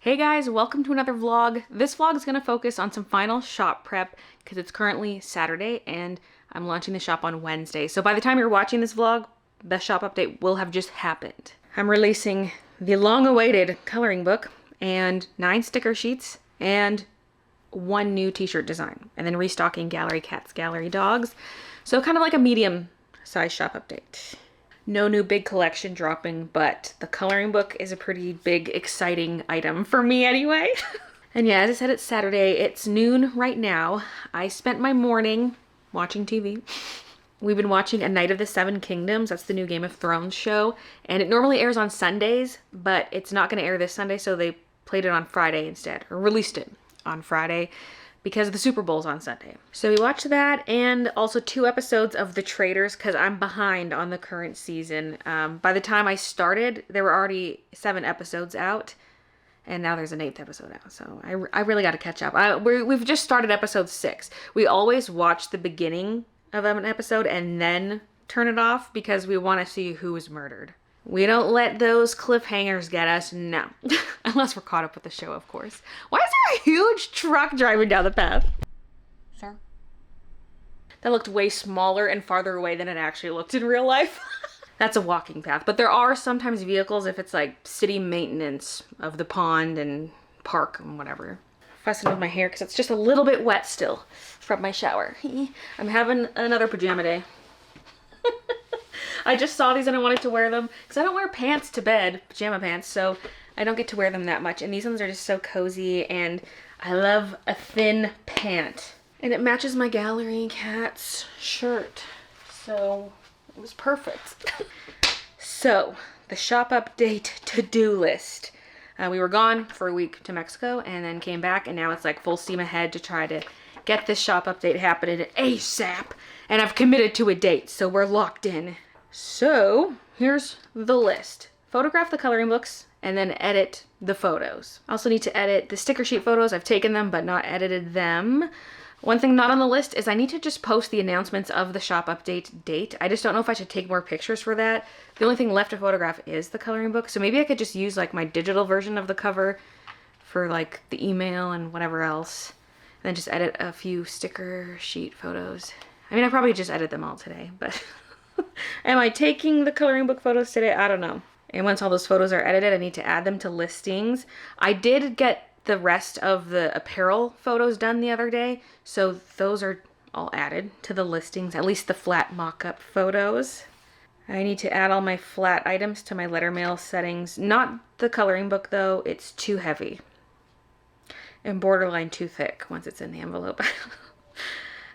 Hey guys, welcome to another vlog. This vlog is going to focus on some final shop prep because it's currently Saturday and I'm launching the shop on Wednesday. So by the time you're watching this vlog, the shop update will have just happened. I'm releasing the long-awaited coloring book and 9 sticker sheets and 1 new t-shirt design, and then restocking Gallery Cats, Gallery Dogs. So kind of like a medium-sized shop update. No new big collection dropping, but the coloring book is a pretty big, exciting item for me anyway. And yeah, as I said, it's Saturday. It's noon right now. I spent my morning watching TV. We've been watching A Night of the Seven Kingdoms. That's the new Game of Thrones show. And it normally airs on Sundays, but it's not going to air this Sunday, so they played it on Friday instead, or released it on Friday, because the Super Bowl's on Sunday. So we watched that, and also 2 episodes of The Traitors, because I'm behind on the current season. By the time I started, there were already 7 episodes out, and now there's an 8th episode out, so I really got to catch up. We've just started episode 6. We always watch the beginning of an episode and then turn it off, because we want to see who was murdered. We don't let those cliffhangers get us, no. Unless we're caught up with the show, of course. Why is there a huge truck driving down the path? Sir? That looked way smaller and farther away than it actually looked in real life. That's a walking path. But there are sometimes vehicles if it's like city maintenance of the pond and park and whatever. Fussing with my hair because it's just a little bit wet still from my shower. I'm having another pajama day. I just saw these and I wanted to wear them because I don't wear pants to bed, pajama pants, so I don't get to wear them that much. And these ones are just so cozy, and I love a thin pant. And it matches my Gallery Cats shirt, so it was perfect. So, the shop update to-do list. We were gone for a week to Mexico and then came back, and now it's like full steam ahead to try to get this shop update happening ASAP. And I've committed to a date, so we're locked in. So here's the list. Photograph the coloring books and then edit the photos. I also need to edit the sticker sheet photos. I've taken them but not edited them. One thing not on the list is I need to just post the announcements of the shop update date. I just don't know if I should take more pictures for that. The only thing left to photograph is the coloring book. So maybe I could just use like my digital version of the cover for like the email and whatever else. And then just edit a few sticker sheet photos. I mean, I probably just edit them all today, but am I taking the coloring book photos today? I don't know. And once all those photos are edited, I need to add them to listings. I did get the rest of the apparel photos done the other day, so those are all added to the listings, at least the flat mock-up photos. I need to add all my flat items to my letter mail settings. Not the coloring book though, it's too heavy. And borderline too thick once it's in the envelope.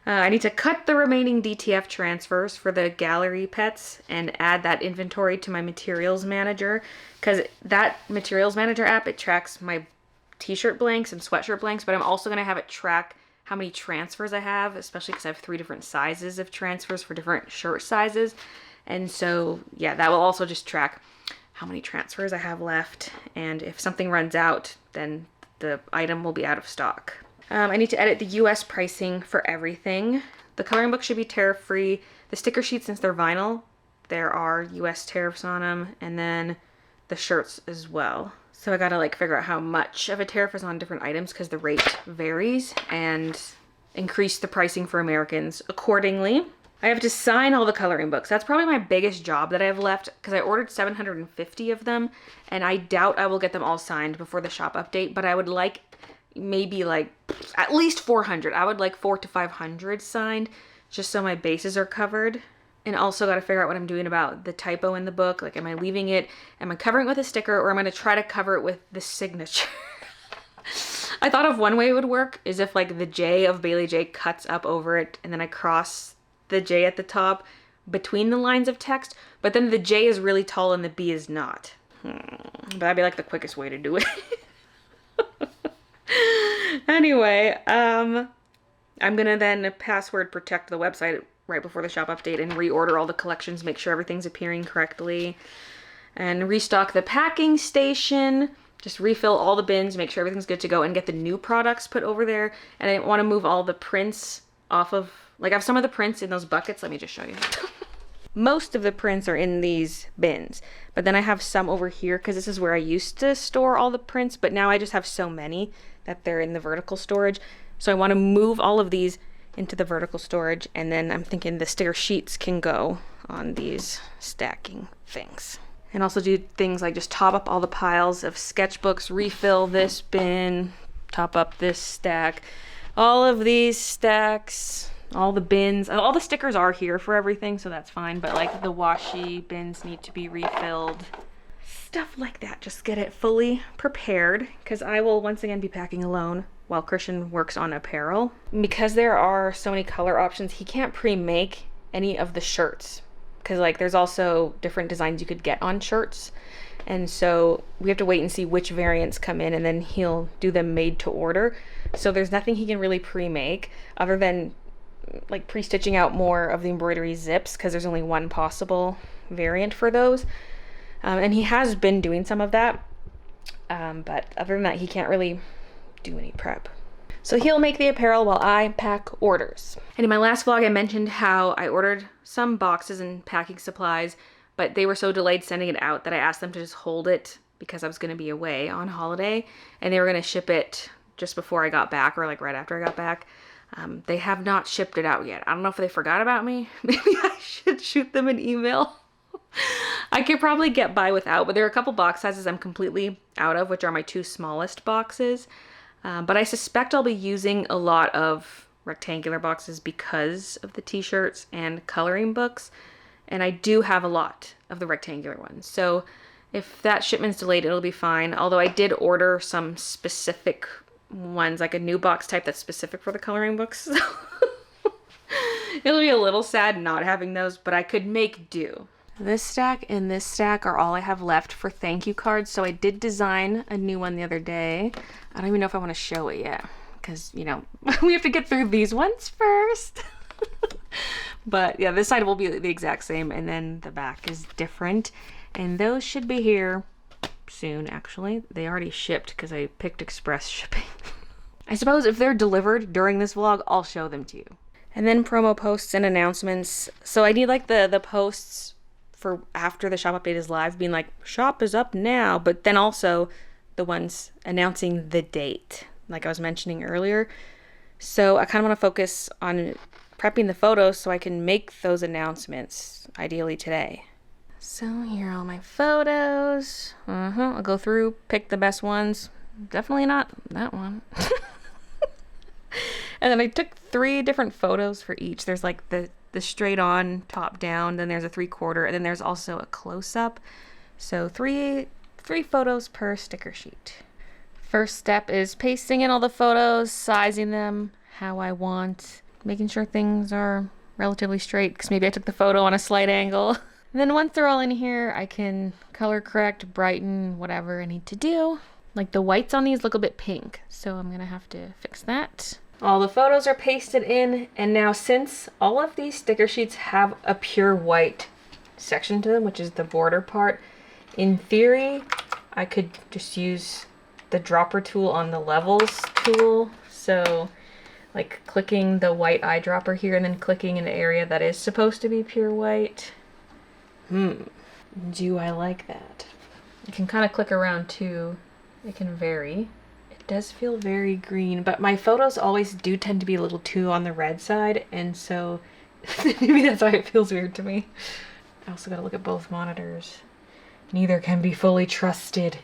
I need to cut the remaining DTF transfers for the gallery pets and add that inventory to my materials manager, because that materials manager app, it tracks my t-shirt blanks and sweatshirt blanks, but I'm also going to have it track how many transfers I have, especially because I have 3 different sizes of transfers for different shirt sizes. And so, yeah, that will also just track how many transfers I have left. And if something runs out, then the item will be out of stock. I need to edit the US pricing for everything. The coloring book should be tariff-free. The sticker sheets, since they're vinyl, there are US tariffs on them, and then the shirts as well. So I gotta like figure out how much of a tariff is on different items because the rate varies, and increase the pricing for Americans accordingly. I have to sign all the coloring books. That's probably my biggest job that I have left, because I ordered 750 of them, and I doubt I will get them all signed before the shop update, but I would like maybe like at least 400. I would like 400 to 500 signed, just so my bases are covered. And also got to figure out what I'm doing about the typo in the book. Like, am I leaving it? Am I covering it with a sticker, or am I going to try to cover it with the signature? I thought of one way it would work is if like the J of Bailey J cuts up over it, and then I cross the J at the top between the lines of text, but then the J is really tall and the B is not. But that'd be like the quickest way to do it. Anyway, I'm gonna then password protect the website right before the shop update and reorder all the collections, make sure everything's appearing correctly, and restock the packing station, just refill all the bins, make sure everything's good to go, and get the new products put over there. And I want to move all the prints off of, like I have some of the prints in those buckets. Let me just show you. most of the prints are in these bins, but then I have some over here because this is where I used to store all the prints, but now I just have so many that they're in the vertical storage. So I want to move all of these into the vertical storage, and then I'm thinking the sticker sheets can go on these stacking things. And also do things like just top up all the piles of sketchbooks, refill this bin, top up this stack, all of these stacks, all the bins. All the stickers are here for everything, so that's fine, but like the washi bins need to be refilled. Stuff like that, just get it fully prepared, because I will once again be packing alone while Christian works on apparel. Because there are so many color options, he can't pre-make any of the shirts, because like there's also different designs you could get on shirts, and so we have to wait and see which variants come in, and then he'll do them made to order. So there's nothing he can really pre-make other than like pre-stitching out more of the embroidery zips, because there's only one possible variant for those. And he has been doing some of that, but other than that, he can't really do any prep. So he'll make the apparel while I pack orders. And in my last vlog, I mentioned how I ordered some boxes and packing supplies, but they were so delayed sending it out that I asked them to just hold it because I was going to be away on holiday, and they were going to ship it just before I got back, or like right after I got back. They have not shipped it out yet. I don't know if they forgot about me. Maybe I should shoot them an email. I could probably get by without, but there are a couple box sizes I'm completely out of, which are my 2 smallest boxes. But I suspect I'll be using a lot of rectangular boxes because of the t-shirts and coloring books. And I do have a lot of the rectangular ones. So if that shipment's delayed, it'll be fine. Although I did order some specific ones, like a new box type that's specific for the coloring books. It'll be a little sad not having those, but I could make do. This stack and this stack are all I have left for thank you cards. So I did design a new one the other day. I don't even know if I want to show it yet, because, you know, we have to get through these ones first. But yeah, this side will be the exact same, and then the back is different. And those should be here soon, actually. They already shipped because I picked express shipping. I suppose if they're delivered during this vlog, I'll show them to you. And then promo posts and announcements. So I need like the posts for after the shop update is live, being like, shop is up now, but then also the ones announcing the date, like I was mentioning earlier. So I kind of want to focus on prepping the photos so I can make those announcements, ideally today. So here are all my photos. I'll go through, pick the best ones. Definitely not that one. And then I took 3 different photos for each. There's like the straight on, top down, then there's a 3/4, and then there's also a close-up. So three photos per sticker sheet. First step is pasting in all the photos, sizing them how I want, making sure things are relatively straight, because maybe I took the photo on a slight angle. And then once they're all in here, I can color correct, brighten, whatever I need to do. Like the whites on these look a bit pink, so I'm gonna have to fix that. All the photos are pasted in, and now since all of these sticker sheets have a pure white section to them, which is the border part, in theory, I could just use the dropper tool on the levels tool. So like clicking the white eyedropper here and then clicking in the area that is supposed to be pure white. Do I like that? You can kind of click around too. It can vary. It does feel very green, but my photos always do tend to be a little too on the red side, and so maybe that's why it feels weird to me. I also gotta look at both monitors. Neither can be fully trusted.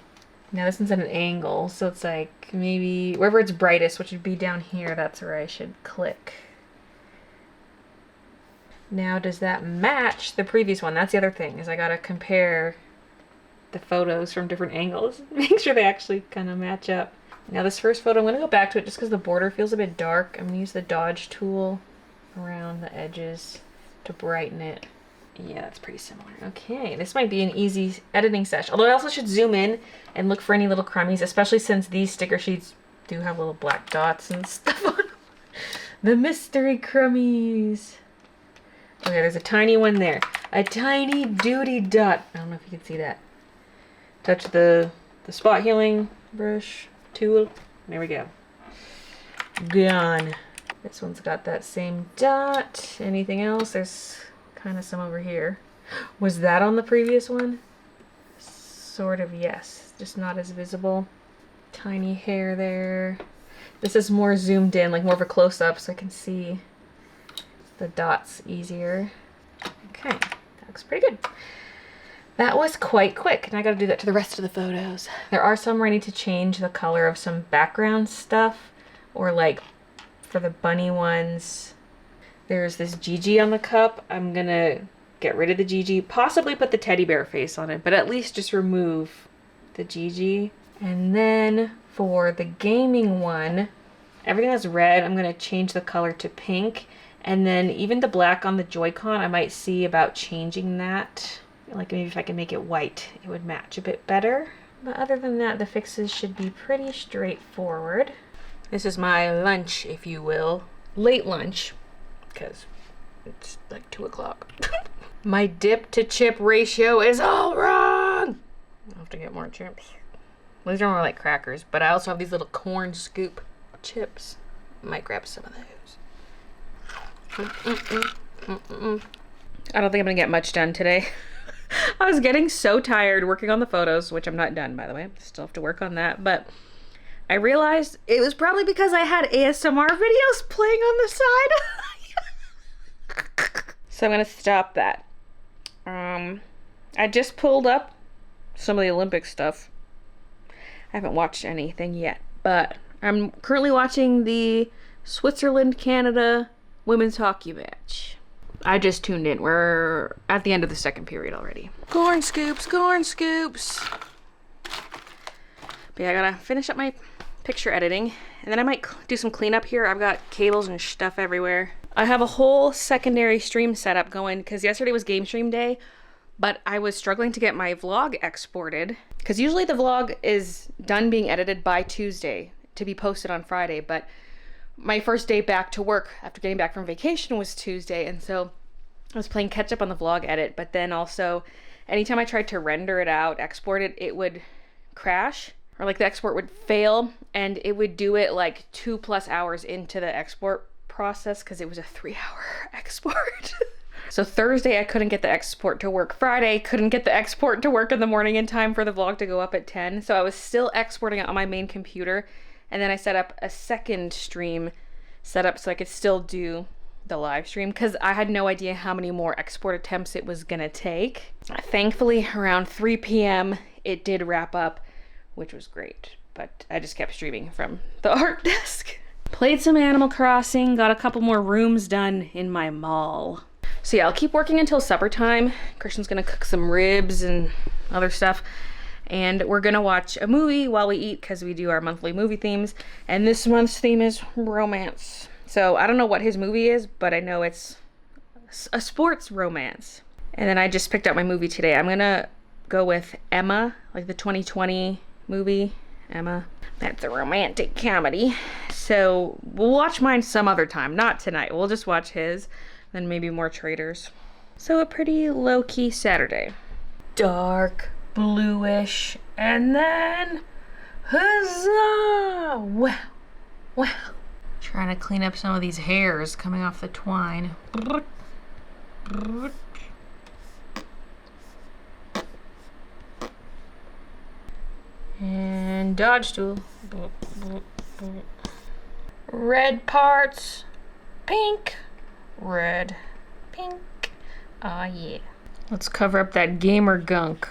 Now this one's at an angle, so it's like maybe wherever it's brightest, which would be down here, that's where I should click. Now does that match the previous one? That's the other thing, is I gotta compare the photos from different angles. Make sure they actually kind of match up. Now this first photo, I'm gonna go back to it just because the border feels a bit dark. I'm gonna use the dodge tool around the edges to brighten it. Yeah, that's pretty similar. Okay, this might be an easy editing session. Although I also should zoom in and look for any little crummies, especially since these sticker sheets do have little black dots and stuff on them. The mystery crummies. Okay, there's a tiny one there. A tiny duty dot. I don't know if you can see that. Touch the spot healing brush tool. There we go. Gone. This one's got that same dot. Anything else? There's kind of some over here. Was that on the previous one? Sort of, yes. Just not as visible. Tiny hair there. This is more zoomed in, like more of a close-up, so I can see the dots easier. Okay, that looks pretty good. That was quite quick, and I gotta do that to the rest of the photos. There are some where I need to change the color of some background stuff, or like for the bunny ones, there's this Gigi on the cup. I'm gonna get rid of the Gigi, possibly put the teddy bear face on it, but at least just remove the Gigi. And then for the gaming one, everything that's red, I'm gonna change the color to pink. And then even the black on the Joy-Con, I might see about changing that. Like maybe if I can make it white, it would match a bit better. But other than that, the fixes should be pretty straightforward. This is my lunch, if you will. Late lunch, because it's like 2 o'clock. My dip to chip ratio is all wrong! I'll have to get more chips. These are more like crackers, but I also have these little corn scoop chips. I might grab some of those. I don't think I'm gonna get much done today. I was getting so tired working on the photos, which I'm not done, by the way. Still have to work on that, but I realized it was probably because I had ASMR videos playing on the side. So I'm gonna stop that. I just pulled up some of the Olympic stuff. I haven't watched anything yet, but I'm currently watching the Switzerland-Canada women's hockey match. I just tuned in. We're at the end of the second period already. Corn scoops, corn scoops. But yeah, I gotta finish up my picture editing, and then I might do some cleanup here. I've got cables and stuff everywhere. I have a whole secondary stream setup going because yesterday was game stream day, but I was struggling to get my vlog exported because usually the vlog is done being edited by Tuesday to be posted on Friday, but my first day back to work after getting back from vacation was Tuesday, and so I was playing catch up on the vlog edit, but then also anytime I tried to render it out, export it, it would crash, or like the export would fail, and it would do it like 2+ hours into the export process because it was a 3-hour export. So Thursday I couldn't get the export to work. Friday couldn't get the export to work in the morning in time for the vlog to go up at 10. So I was still exporting it on my main computer, and then I set up a second stream setup so I could still do the live stream because I had no idea how many more export attempts it was gonna take. Thankfully around 3 p.m. it did wrap up, which was great, but I just kept streaming from the art desk. Played some Animal Crossing, got a couple more rooms done in my mall. So yeah, I'll keep working until supper time. Christian's gonna cook some ribs and other stuff, and we're gonna watch a movie while we eat because we do our monthly movie themes, and this month's theme is romance. So I don't know what his movie is, but I know it's a sports romance. And then I just picked out my movie today. I'm gonna go with Emma, like the 2020 movie, Emma. That's a romantic comedy. So we'll watch mine some other time, not tonight. We'll just watch his, then maybe more Traders. So a pretty low-key Saturday. Dark, bluish, and then huzzah! Wow, wow. Trying to clean up some of these hairs coming off the twine. And dodge tool. Red parts, pink, red, pink. Ah, yeah. Let's cover up that gamer gunk.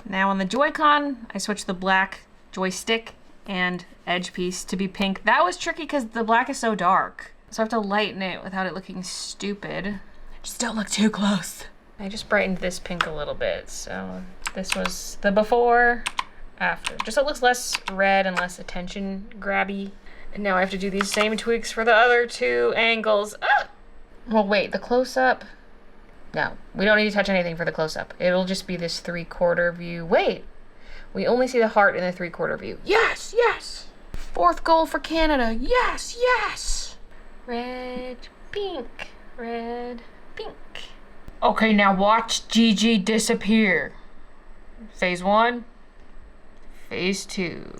Now on the Joy-Con, I switched the black joystick and edge piece to be pink. That was tricky because the black is so dark. So I have to lighten it without it looking stupid. Just don't look too close. I just brightened this pink a little bit. So this was the before, after. Just so it looks less red and less attention grabby. And now I have to do these same tweaks for the other two angles. Ah! Well, wait, the close-up. No, we don't need to touch anything for the close-up. It'll just be this 3/4 view. Wait, we only see the heart in the 3/4 view. Yes, yes! 4th goal for Canada. Yes, yes! Red, pink, red, pink. Okay, now watch Gigi disappear. Phase 1, Phase 2.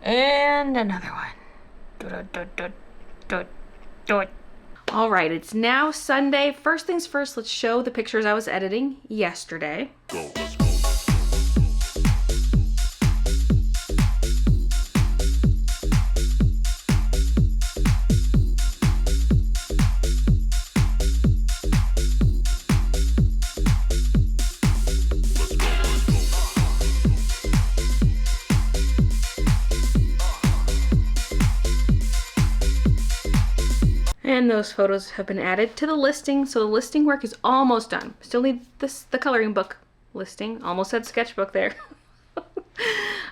And another one. All right, it's now Sunday. First things first, let's show the pictures I was editing yesterday. Go, let's go. And those photos have been added to the listing. So the listing work is almost done. Still need the coloring book listing. Almost had sketchbook there.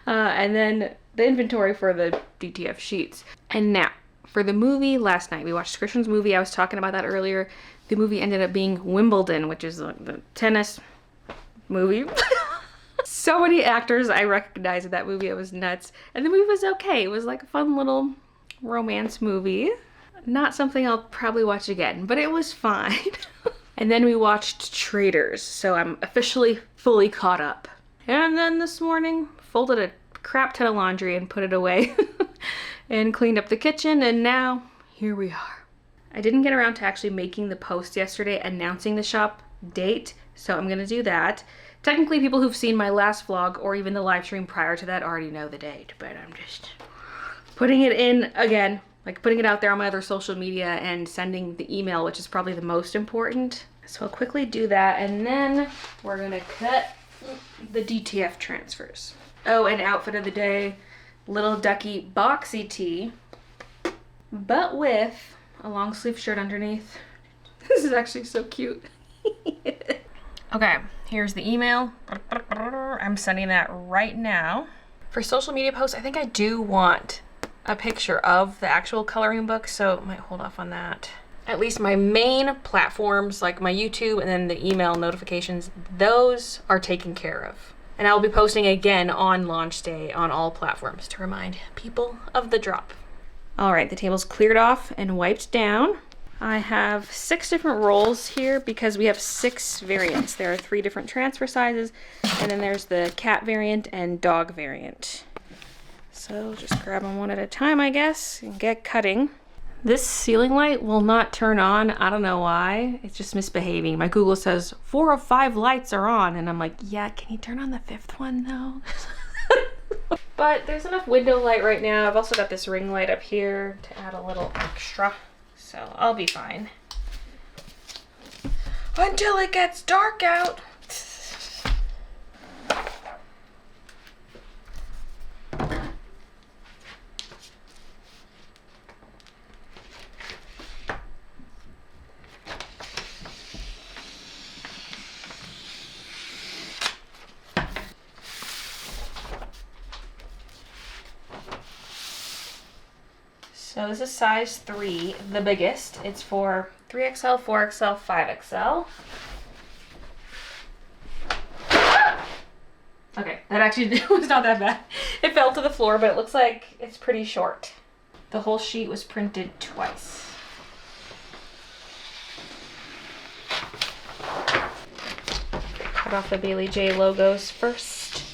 And then the inventory for the DTF sheets. And now, for the movie last night, we watched Christian's movie. I was talking about that earlier. The movie ended up being Wimbledon, which is the tennis movie. So many actors I recognized in that movie. It was nuts. And the movie was okay. It was like a fun little romance movie. Not something I'll probably watch again, but it was fine. And then we watched Traitors, so I'm officially fully caught up. And then this morning, folded a crap ton of laundry and put it away. And cleaned up the kitchen, and now, here we are. I didn't get around to actually making the post yesterday announcing the shop date, so I'm gonna do that. Technically, people who've seen my last vlog, or even the live stream prior to that, already know the date, but I'm just putting it in again. Like putting it out there on my other social media and sending the email, which is probably the most important. So I'll quickly do that, and then we're gonna cut the DTF transfers. Oh, and outfit of the day, Little Ducky boxy tee, but with a long sleeve shirt underneath. This is actually so cute. Okay, here's the email. I'm sending that right now. For social media posts, I think I do want a picture of the actual coloring book, so I might hold off on that. At least my main platforms, like my YouTube and then the email notifications, those are taken care of. And I will be posting again on launch day on all platforms to remind people of the drop. All right, the table's cleared off and wiped down. I have 6 different rolls here because we have 6 variants. There are 3 different transfer sizes, and then there's the cat variant and dog variant. So just grab them one at a time, I guess, and get cutting. This ceiling light will not turn on. I don't know why. It's just misbehaving. My Google says 4 of 5 lights are on, and I'm like, yeah, can you turn on the 5th one though? But there's enough window light right now. I've also got this ring light up here to add a little extra, so I'll be fine. Until it gets dark out. So this is size 3, the biggest. It's for 3XL, 4XL, 5XL. Okay, that actually was not that bad. It fell to the floor, but it looks like it's pretty short. The whole sheet was printed twice. Cut off the Bailey J logos first.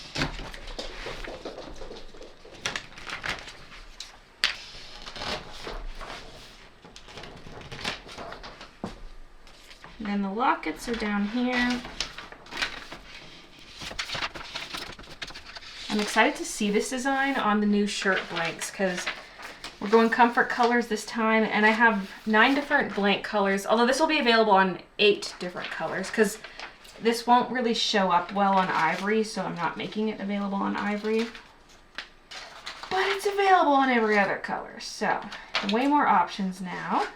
And then the lockets are down here. I'm excited to see this design on the new shirt blanks because we're going comfort colors this time, and I have 9 different blank colors, although this will be available on 8 different colors because this won't really show up well on ivory, so I'm not making it available on ivory. But it's available on every other color, so way more options now.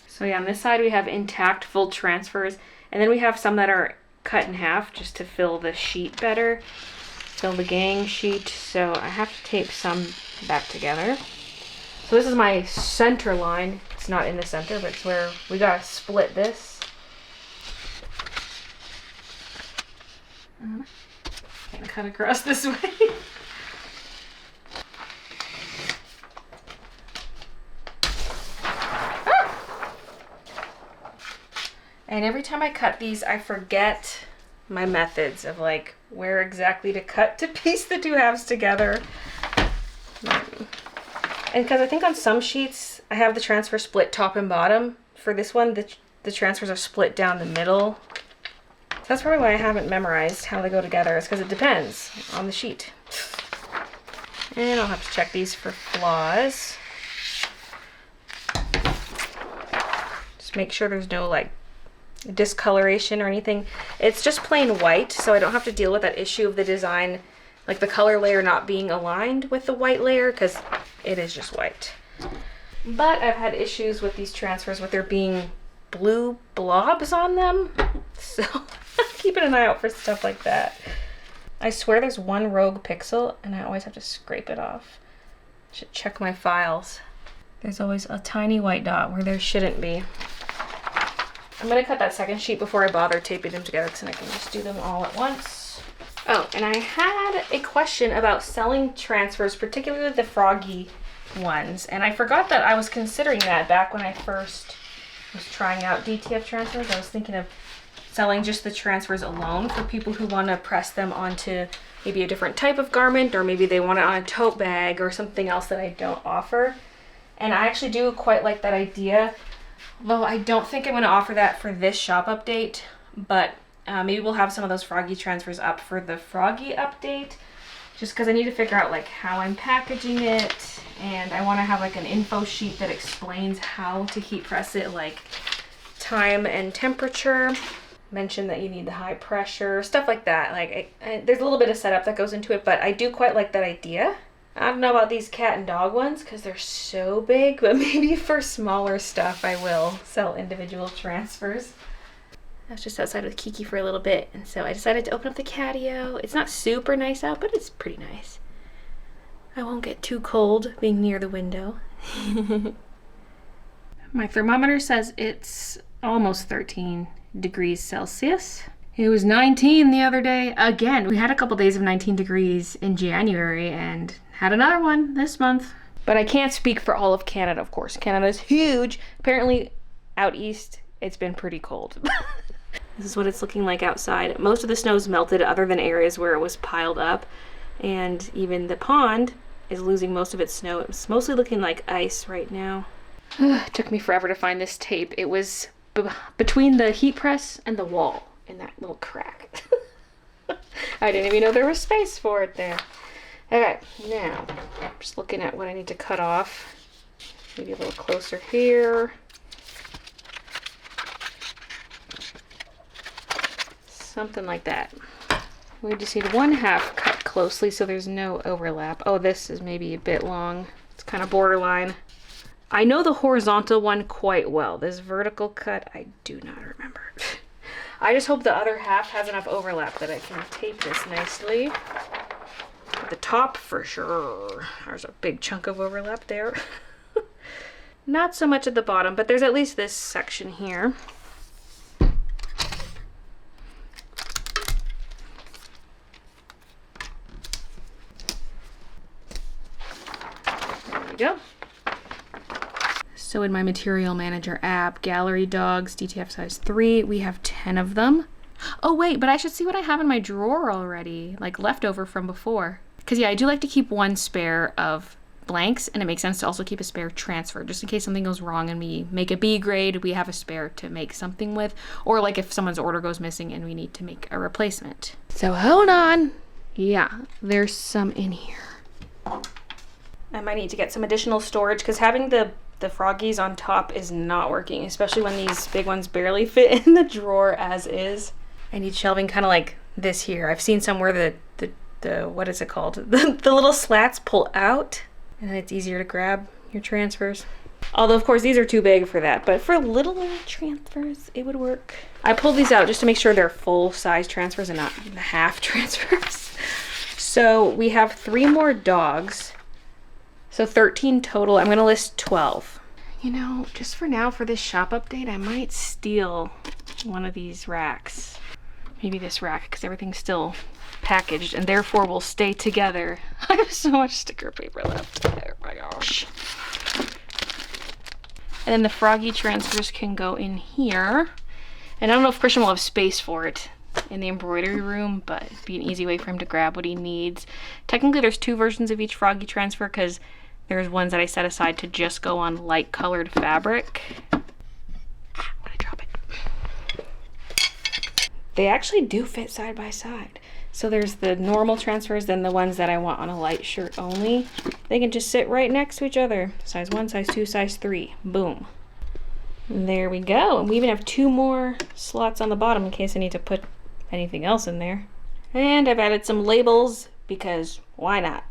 So yeah, on this side we have intact full transfers, and then we have some that are cut in half just to fill the sheet better, fill the gang sheet. So I have to tape some back together. So this is my center line. It's not in the center, but it's where we gotta split this. Can't cut across this way. And every time I cut these, I forget my methods of like where exactly to cut to piece the 2 halves together. And because I think on some sheets, I have the transfer split top and bottom. For this one, the transfers are split down the middle. So that's probably why I haven't memorized how they go together. It's because it depends on the sheet. And I'll have to check these for flaws. Just make sure there's no like discoloration or anything. It's just plain white, so I don't have to deal with that issue of the design, like the color layer not being aligned with the white layer, because it is just white. But I've had issues with these transfers with there being blue blobs on them, so keeping an eye out for stuff like that. I swear there's one rogue pixel and I always have to scrape it off. Should check my files. There's always a tiny white dot where there shouldn't be. I'm gonna cut that second sheet before I bother taping them together, because then I can just do them all at once. Oh, and I had a question about selling transfers, particularly the froggy ones. And I forgot that I was considering that back when I first was trying out DTF transfers. I was thinking of selling just the transfers alone for people who want to press them onto maybe a different type of garment, or maybe they want it on a tote bag or something else that I don't offer. And I actually do quite like that idea. Though I don't think I'm going to offer that for this shop update, but maybe we'll have some of those froggy transfers up for the froggy update, just because I need to figure out like how I'm packaging it, and I want to have like an info sheet that explains how to heat press it, like time and temperature, mention that you need the high pressure, stuff like that. Like there's a little bit of setup that goes into it, but I do quite like that idea. I don't know about these cat and dog ones because they're so big, but maybe for smaller stuff I will sell individual transfers. I was just outside with Kiki for a little bit, and so I decided to open up the catio. It's not super nice out, but it's pretty nice. I won't get too cold being near the window. My thermometer says it's almost 13 degrees Celsius. It was 19 the other day. Again, we had a couple days of 19 degrees in January and had another one this month. But I can't speak for all of Canada, of course. Canada is huge. Apparently, out east, it's been pretty cold. This is what it's looking like outside. Most of the snow's melted other than areas where it was piled up. And even the pond is losing most of its snow. It's mostly looking like ice right now. It took me forever to find this tape. It was between the heat press and the wall in that little crack. I didn't even know there was space for it there. Okay, now I'm just looking at what I need to cut off. Maybe a little closer here. Something like that. We just need one half cut closely so there's no overlap. Oh, this is maybe a bit long. It's kind of borderline. I know the horizontal one quite well. This vertical cut, I do not remember. I just hope the other half has enough overlap that I can tape this nicely. At the top, for sure. There's a big chunk of overlap there. Not so much at the bottom, but there's at least this section here. There we go. So in my Material Manager app, Gallery Dogs, DTF size 3, we have 10 of them. Oh wait, but I should see what I have in my drawer already, like leftover from before. Because yeah, I do like to keep one spare of blanks, and it makes sense to also keep a spare transfer, just in case something goes wrong and we make a B grade, we have a spare to make something with. Or like if someone's order goes missing and we need to make a replacement. So hold on. Yeah, there's some in here. I might need to get some additional storage, because having the froggies on top is not working, especially when these big ones barely fit in the drawer as is. I need shelving kind of like this here. I've seen somewhere the what is it called? The little slats pull out, and then it's easier to grab your transfers. Although, of course, these are too big for that, but for little transfers, it would work. I pulled these out just to make sure they're full-size transfers and not half transfers. So we have 3 more dogs. So 13 total. I'm going to list 12. You know, just for now, for this shop update, I might steal one of these racks. Maybe this rack, because everything's still packaged and therefore will stay together. I have so much sticker paper left. Oh my gosh. And then the froggy transfers can go in here. And I don't know if Christian will have space for it in the embroidery room, but it'd be an easy way for him to grab what he needs. Technically, there's 2 versions of each froggy transfer, because There's ones that I set aside to just go on light colored fabric. I'm gonna drop it. They actually do fit side by side. So there's the normal transfers, then the ones that I want on a light shirt only. They can just sit right next to each other. Size 1, size 2, size 3. Boom. And there we go. And we even have 2 more slots on the bottom in case I need to put anything else in there. And I've added some labels because why not?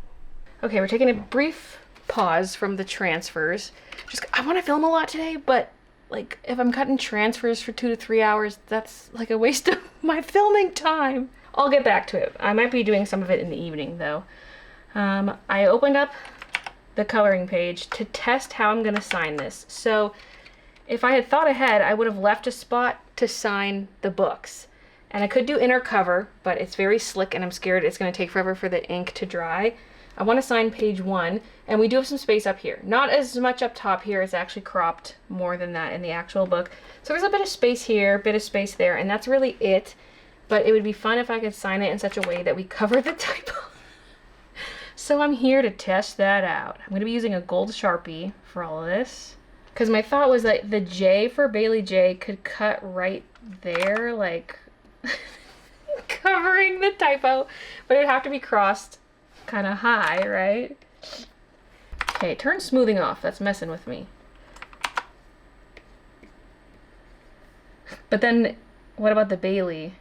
Okay, we're taking a brief pause from the transfers. I want to film a lot today, but like if I'm cutting transfers for 2 to 3 hours, that's like a waste of my filming time. I'll get back to it. I might be doing some of it in the evening though. I opened up the coloring page to test how I'm gonna sign this. So if I had thought ahead, I would have left a spot to sign the books. And I could do inner cover, but it's very slick and I'm scared it's gonna take forever for the ink to dry. I wanna sign page 1, and we do have some space up here. Not as much up top here, it's actually cropped more than that in the actual book. So there's a bit of space here, a bit of space there, and that's really it. But it would be fun if I could sign it in such a way that we cover the typo. So I'm here to test that out. I'm gonna be using a gold Sharpie for all of this. Because my thought was that the J for Bailey J could cut right there, like covering the typo, but it would have to be crossed kind of high, right? Okay, turn smoothing off. That's messing with me. But then, what about the Bailey?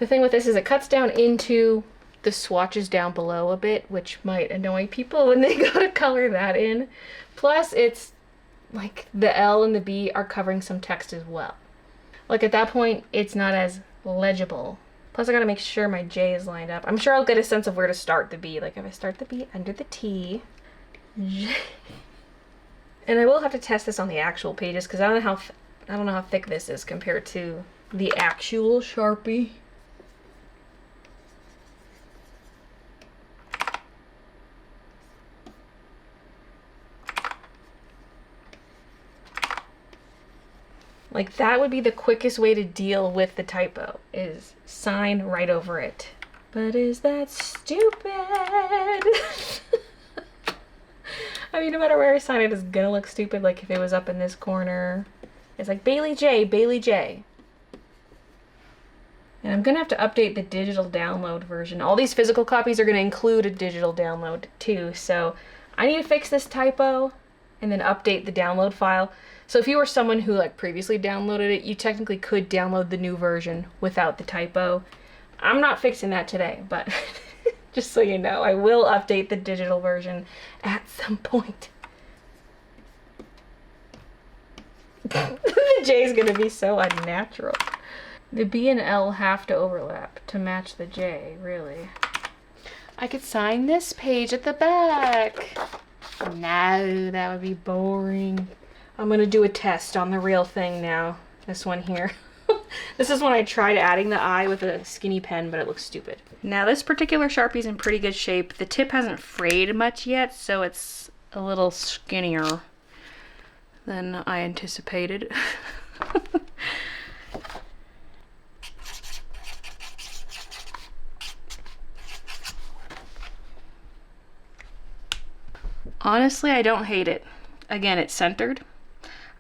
The thing with this is it cuts down into the swatches down below a bit, which might annoy people when they go to color that in. Plus, it's like the L and the B are covering some text as well. Like at that point, it's not as legible. Plus, I gotta make sure my J is lined up. I'm sure I'll get a sense of where to start the B. Like if I start the B under the T, J. And I will have to test this on the actual pages because I don't know how thick this is compared to the actual Sharpie. Like that would be the quickest way to deal with the typo, is sign right over it. But is that stupid? I mean, no matter where I sign it, it's gonna look stupid. Like if it was up in this corner, it's like Bailey J, Bailey J. And I'm gonna have to update the digital download version. All these physical copies are gonna include a digital download too. So I need to fix this typo and then update the download file. So if you were someone who like previously downloaded it, you technically could download the new version without the typo. I'm not fixing that today, but just so you know, I will update the digital version at some point. The J is gonna be so unnatural. The B and L have to overlap to match the J, really. I could sign this page at the back. No, that would be boring. I'm gonna do a test on the real thing now. This one here. This is when I tried adding the I with a skinny pen, but it looks stupid. Now this particular Sharpie's in pretty good shape. The tip hasn't frayed much yet, so it's a little skinnier than I anticipated. Honestly, I don't hate it. Again, it's centered.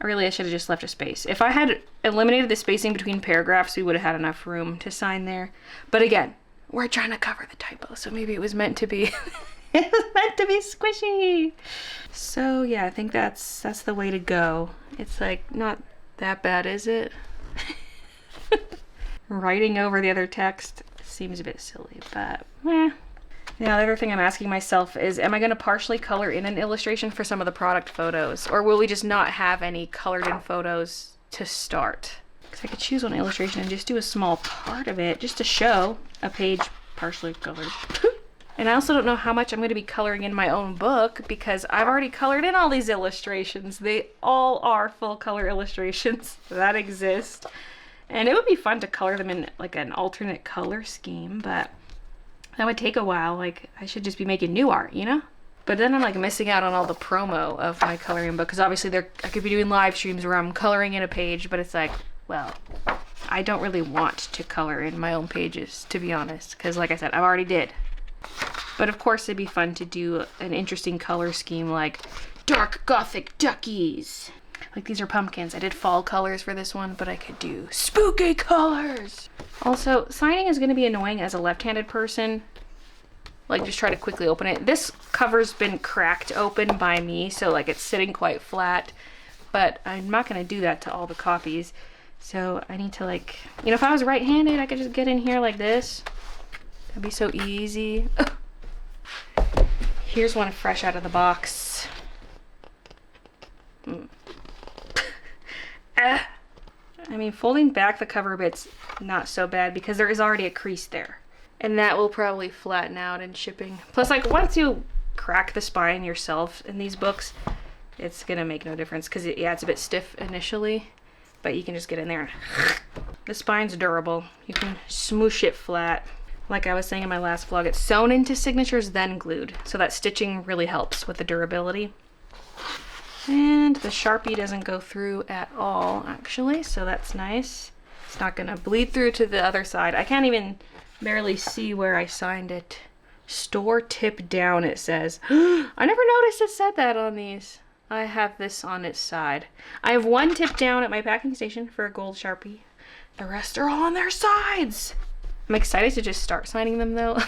I should have just left a space. If I had eliminated the spacing between paragraphs, we would have had enough room to sign there. But again, we're trying to cover the typo, so maybe it was meant to be it was meant to be squishy. So yeah, I think that's the way to go. It's like not that bad, is it? Writing over the other text seems a bit silly, but eh. Now, the other thing I'm asking myself is, am I going to partially color in an illustration for some of the product photos? Or will we just not have any colored in photos to start? Because I could choose one illustration and just do a small part of it, just to show a page partially colored. And I also don't know how much I'm going to be coloring in my own book, because I've already colored in all these illustrations. They all are full color illustrations that exist. And it would be fun to color them in like an alternate color scheme, but that would take a while. Like, I should just be making new art, you know? But then I'm like missing out on all the promo of my coloring book, because obviously I could be doing live streams where I'm coloring in a page, but it's like, well, I don't really want to color in my own pages, to be honest, because like I said, I already did. But of course it'd be fun to do an interesting color scheme like dark gothic duckies. Like these are pumpkins. I did fall colors for this one, but I could do spooky colors. Also, signing is going to be annoying as a left-handed person. Like just try to quickly open it. This cover's been cracked open by me, so like it's sitting quite flat, but I'm not going to do that to all the copies. So I need to like, you know, if I was right-handed, I could just get in here like this. That'd be so easy. Here's one fresh out of the box. I mean, folding back the cover bit's not so bad because there is already a crease there. And that will probably flatten out in shipping. Plus, like, once you crack the spine yourself in these books, it's gonna make no difference because, yeah, it's a bit stiff initially, but you can just get in there and the spine's durable. You can smoosh it flat. Like I was saying in my last vlog, it's sewn into signatures, then glued. So that stitching really helps with the durability. And the Sharpie doesn't go through at all, actually, so that's nice. It's not gonna bleed through to the other side. I can't even barely see where I signed it. Store tip down, it says. I never noticed it said that on these. I have this on its side. I have one tip down at my packing station for a gold Sharpie. The rest are all on their sides. I'm excited to just start signing them though.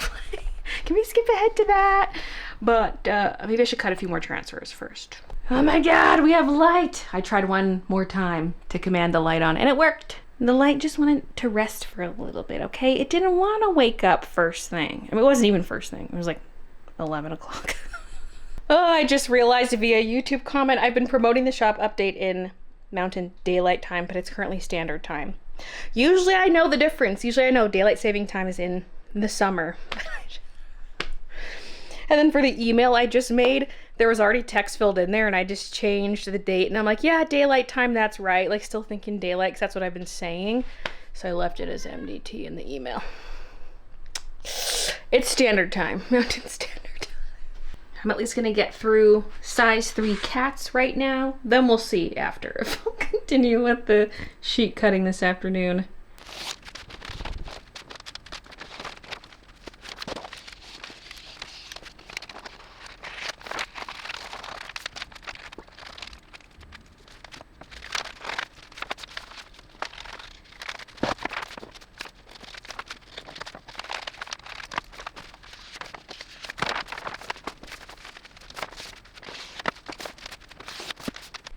Can we skip ahead to that? But maybe I should cut a few more transfers first. Oh my god, we have light! I tried one more time to command the light on and it worked. The light just wanted to rest for a little bit, okay? It didn't want to wake up first thing. I mean, it wasn't even first thing. It was like 11 o'clock. Oh, I just realized via YouTube comment I've been promoting the shop update in Mountain Daylight Time, but it's currently Standard Time. Usually I know the difference. Usually I know daylight saving time is in the summer. And then for the email I just made, there was already text filled in there and I just changed the date and I'm like, yeah, daylight time, that's right. Like still thinking daylight because that's what I've been saying. So I left it as MDT in the email. It's Standard Time, Mountain Standard Time. I'm at least gonna get through size 3 cats right now. Then we'll see after if I'll continue with the sheet cutting this afternoon.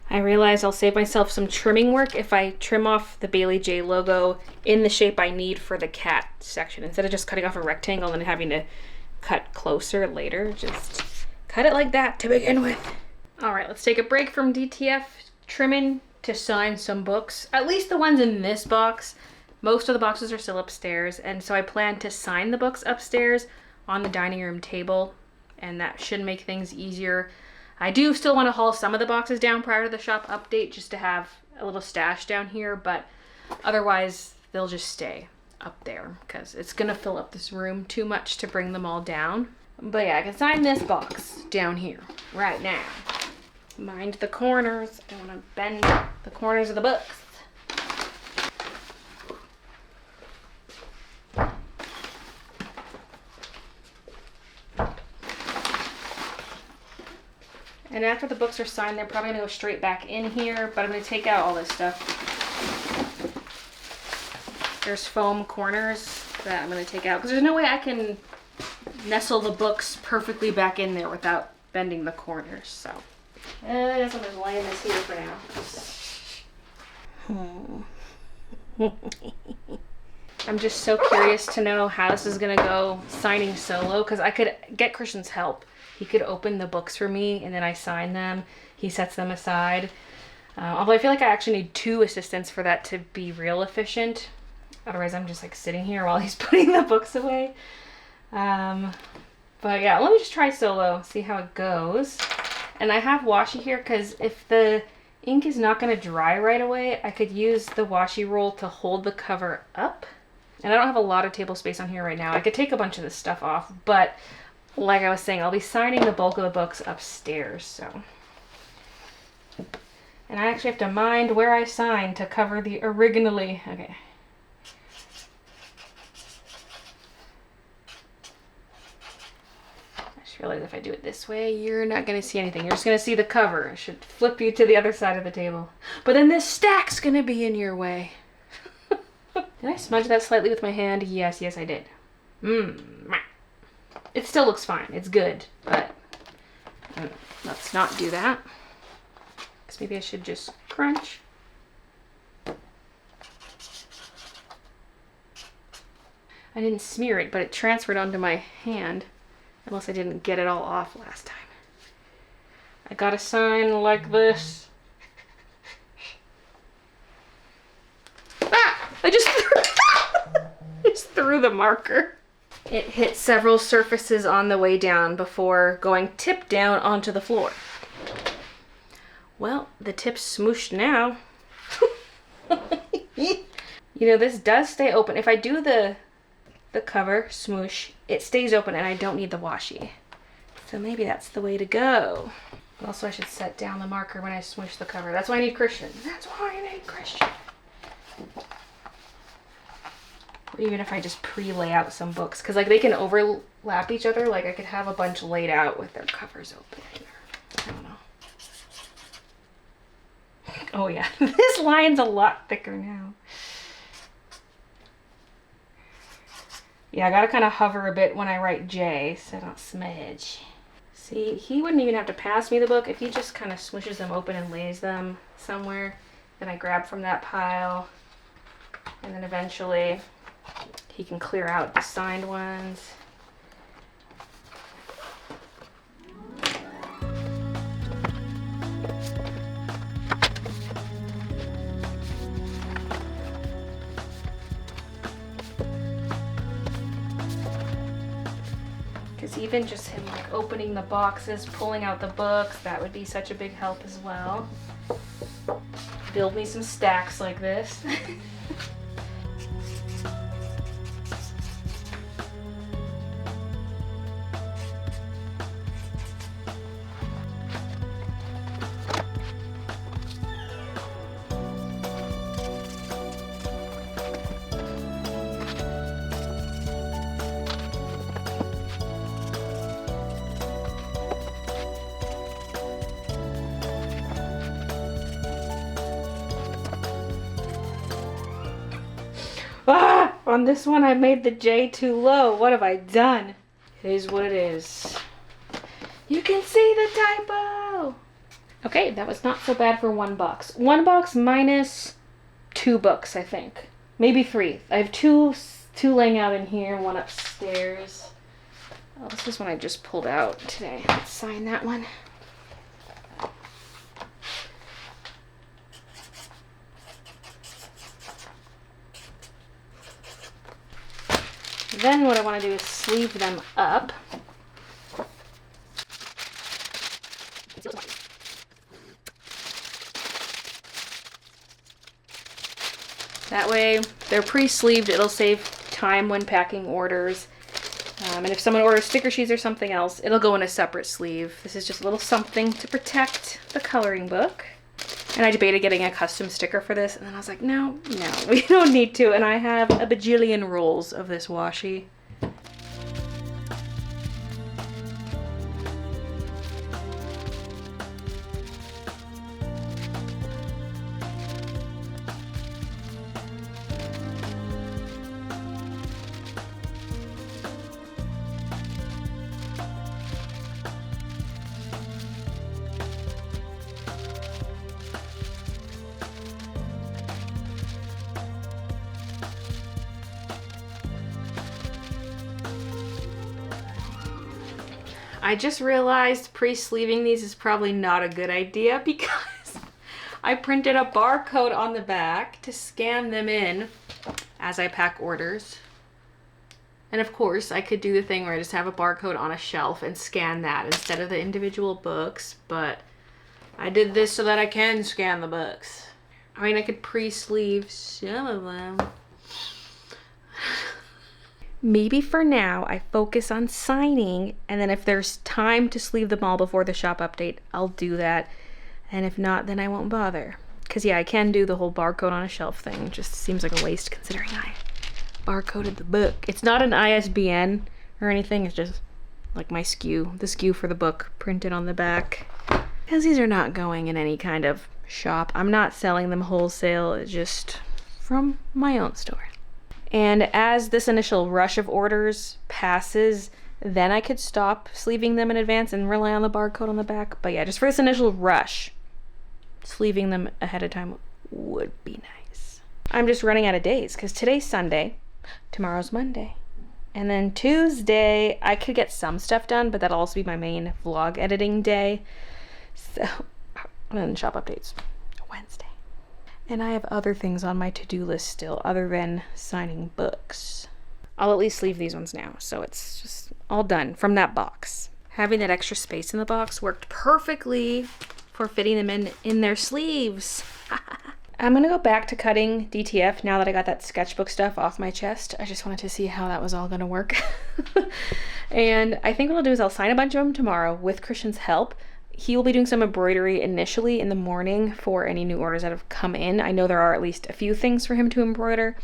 I realize I'll save myself some trimming work if I trim off the Bailey J logo in the shape I need for the cat section. Instead of just cutting off a rectangle and then having to cut closer later, just cut it like that to begin with. All right, let's take a break from DTF trimming to sign some books. At least the ones in this box. Most of the boxes are still upstairs, and so I plan to sign the books upstairs on the dining room table, and that should make things easier. I do still want to haul some of the boxes down prior to the shop update just to have a little stash down here, but otherwise they'll just stay up there because it's gonna fill up this room too much to bring them all down. But yeah, I can sign this box down here right now. Mind the corners. I don't want to bend the corners of the books. And after the books are signed, they're probably gonna go straight back in here, but I'm gonna take out all this stuff. There's foam corners that I'm gonna take out because there's no way I can nestle the books perfectly back in there without bending the corners, so. I guess I'm just laying this here for now. I'm just so curious to know how this is gonna go signing solo because I could get Christian's help. He could open the books for me and then I sign them. He sets them aside. Although I feel like I actually need 2 assistants for that to be real efficient. Otherwise I'm just like sitting here while he's putting the books away. But yeah, let me just try solo, see how it goes. And I have washi here because if the ink is not going to dry right away, I could use the washi roll to hold the cover up. And I don't have a lot of table space on here right now. I could take a bunch of this stuff off, but like I was saying, I'll be signing the bulk of the books upstairs, so. And I actually have to mind where I sign to cover the originally. Okay. realize if I do it this way, you're not gonna see anything. You're just gonna see the cover. I should flip you to the other side of the table. But then this stack's gonna be in your way. Did I smudge that slightly with my hand? Yes, I did. It still looks fine. It's good, but let's not do that. Because maybe I should just crunch. I didn't smear it, but it transferred onto my hand. Unless I didn't get it all off last time. I got a sign like this. Ah! I just threw the marker. It hit several surfaces on the way down before going tip down onto the floor. Well, the tip's smooshed now. You know, this does stay open. If I do the cover smoosh, it stays open and I don't need the washi. So maybe that's the way to go. Also, I should set down the marker when I smoosh the cover. That's why I need Christian. That's why I need Christian. Or even if I just pre-lay out some books, because like they can overlap each other. Like I could have a bunch laid out with their covers open. I don't know. Oh yeah, this line's a lot thicker now. Yeah, I gotta kind of hover a bit when I write J so I don't smudge. See, he wouldn't even have to pass me the book. If he just kind of smushes them open and lays them somewhere, then I grab from that pile, and then eventually he can clear out the signed ones. Because even just him like opening the boxes, pulling out the books, that would be such a big help as well. Build me some stacks like this. Ah! On this one I made the J too low. What have I done? It is what it is. You can see the typo! Okay, that was not so bad for one box. One box minus 2 books, I think. Maybe 3. I have two laying out in here, one upstairs. Oh, this is one I just pulled out today. Let's sign that one. Then what I want to do is sleeve them up. That way they're pre-sleeved. It'll save time when packing orders. And if someone orders sticker sheets or something else, it'll go in a separate sleeve. This is just a little something to protect the coloring book. And I debated getting a custom sticker for this, and then I was like, no, we don't need to. And I have a bajillion rolls of this washi. I just realized pre-sleeving these is probably not a good idea because I printed a barcode on the back to scan them in as I pack orders. And of course, I could do the thing where I just have a barcode on a shelf and scan that instead of the individual books, but I did this so that I can scan the books. I mean, I could pre-sleeve some of them. Maybe for now, I focus on signing, and then if there's time to sleeve them all before the shop update, I'll do that. And if not, then I won't bother. Because yeah, I can do the whole barcode on a shelf thing. It just seems like a waste considering I barcoded the book. It's not an ISBN or anything, it's just like my SKU, the SKU for the book printed on the back. Because these are not going in any kind of shop. I'm not selling them wholesale, it's just from my own store. And as this initial rush of orders passes, then I could stop sleeving them in advance and rely on the barcode on the back. But yeah, just for this initial rush, sleeving them ahead of time would be nice. I'm just running out of days because today's Sunday, tomorrow's Monday. And then Tuesday, I could get some stuff done, but that'll also be my main vlog editing day. So, and then shop updates Wednesday. And I have other things on my to-do list still other than signing books. I'll at least leave these ones now, so it's just all done from that box. Having that extra space in the box worked perfectly for fitting them in their sleeves. I'm gonna go back to cutting DTF now that I got that sketchbook stuff off my chest. I just wanted to see how that was all gonna work. And I think what I'll do is I'll sign a bunch of them tomorrow with Christian's help. He will be doing some embroidery initially in the morning for any new orders that have come in. I know there are at least a few things for him to embroider.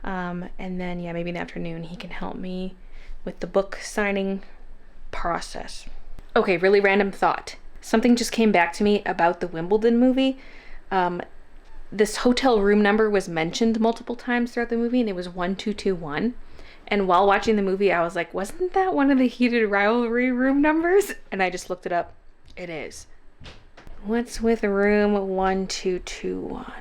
And then, yeah, maybe in the afternoon he can help me with the book signing process. Okay, really random thought. Something just came back to me about the Wimbledon movie. This hotel room number was mentioned multiple times throughout the movie, and it was 1221. And while watching the movie, I was like, wasn't that one of the heated rivalry room numbers? And I just looked it up. It is. What's with room 1221?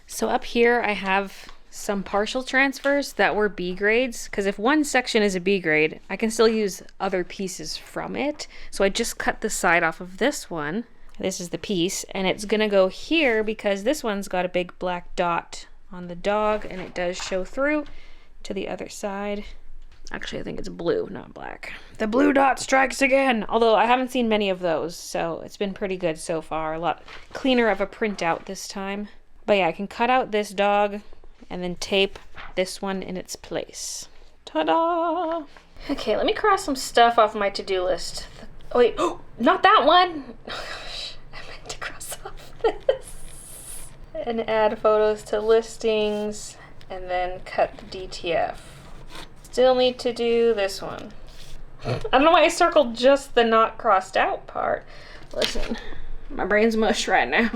So up here I have some partial transfers that were B grades, because if one section is a B grade, I can still use other pieces from it. So I just cut the side off of this one. This is the piece, and it's gonna go here because this one's got a big black dot on the dog, and it does show through to the other side. Actually, I think it's blue, not black. The blue dot strikes again, although I haven't seen many of those, so it's been pretty good so far. A lot cleaner of a printout this time. But yeah, I can cut out this dog and then tape this one in its place. Ta-da! Okay, let me cross some stuff off my to-do list. Oh wait, not that one! Oh gosh, I meant to cross off this. And add photos to listings, and then cut the DTF. Still need to do this one. I don't know why I circled just the not crossed out part. Listen, my brain's mush right now.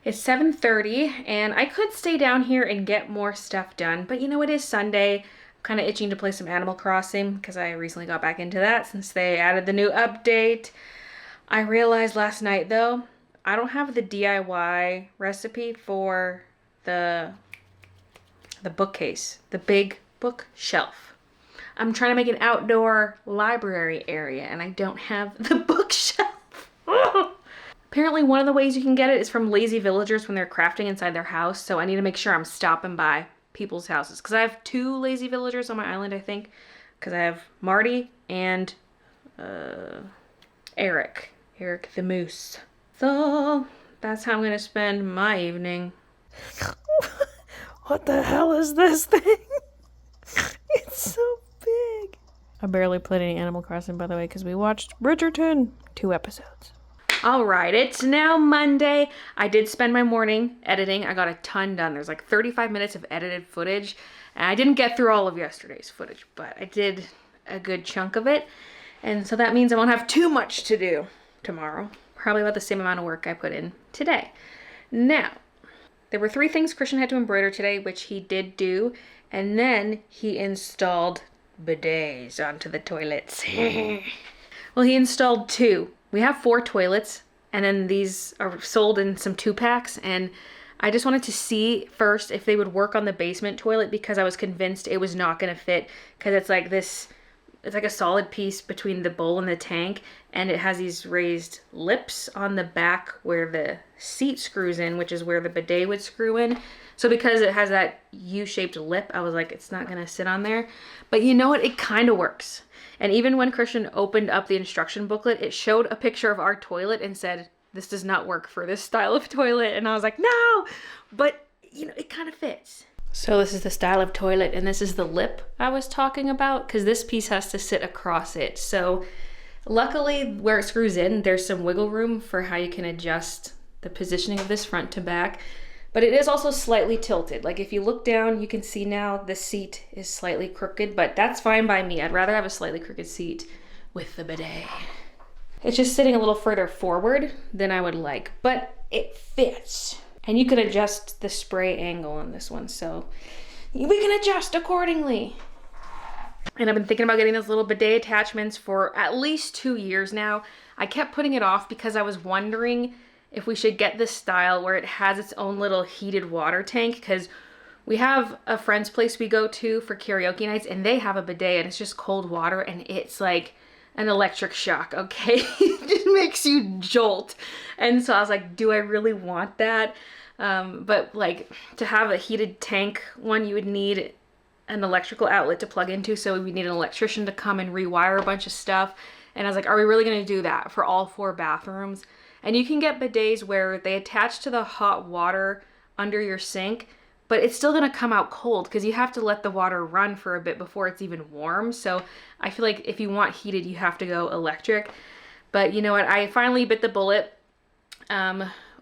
It's 7:30 and I could stay down here and get more stuff done, but you know, it is Sunday. I'm kind of itching to play some Animal Crossing because I recently got back into that since they added the new update. I realized last night though, I don't have the DIY recipe for the bookcase, the big bookshelf. I'm trying to make an outdoor library area and I don't have the bookshelf. Apparently one of the ways you can get it is from lazy villagers when they're crafting inside their house. So I need to make sure I'm stopping by people's houses. Because I have 2 lazy villagers on my island, I think. Because I have Marty and Eric the moose. So that's how I'm going to spend my evening. What the hell is this thing? It's so big. I barely played any Animal Crossing, by the way, because we watched Bridgerton 2 episodes. All right, it's now Monday. I did spend my morning editing. I got a ton done. There's like 35 minutes of edited footage. And I didn't get through all of yesterday's footage, but I did a good chunk of it. And so that means I won't have too much to do tomorrow. Probably about the same amount of work I put in today. Now, there were 3 things Christian had to embroider today, which he did do. And then he installed bidets onto the toilets. Well, he installed 2. We have 4 toilets, and then these are sold in some 2-packs, and I just wanted to see first if they would work on the basement toilet because I was convinced it was not going to fit because it's like this, it's like a solid piece between the bowl and the tank, and it has these raised lips on the back where the seat screws in, which is where the bidet would screw in. So because it has that U-shaped lip, I was like, it's not going to sit on there. But you know what? It kind of works. And even when Christian opened up the instruction booklet, it showed a picture of our toilet and said, this does not work for this style of toilet. And I was like, no, but you know, it kind of fits. So this is the style of toilet, and this is the lip I was talking about because this piece has to sit across it. So luckily where it screws in, there's some wiggle room for how you can adjust the positioning of this front to back. But it is also slightly tilted. Like if you look down, you can see now the seat is slightly crooked, but that's fine by me. I'd rather have a slightly crooked seat with the bidet. It's just sitting a little further forward than I would like, but it fits. And you can adjust the spray angle on this one, so we can adjust accordingly. And I've been thinking about getting those little bidet attachments for at least 2 years now. I kept putting it off because I was wondering if we should get this style where it has its own little heated water tank, because we have a friend's place we go to for karaoke nights and they have a bidet and it's just cold water and it's like an electric shock, okay? It just makes you jolt. And so I was like, do I really want that? But like to have a heated tank one, you would need an electrical outlet to plug into, so we need an electrician to come and rewire a bunch of stuff. And I was like, are we really gonna do that for all 4 bathrooms? And you can get bidets where they attach to the hot water under your sink, but it's still gonna come out cold because you have to let the water run for a bit before it's even warm. So I feel like if you want heated, you have to go electric. But you know what, I finally bit the bullet.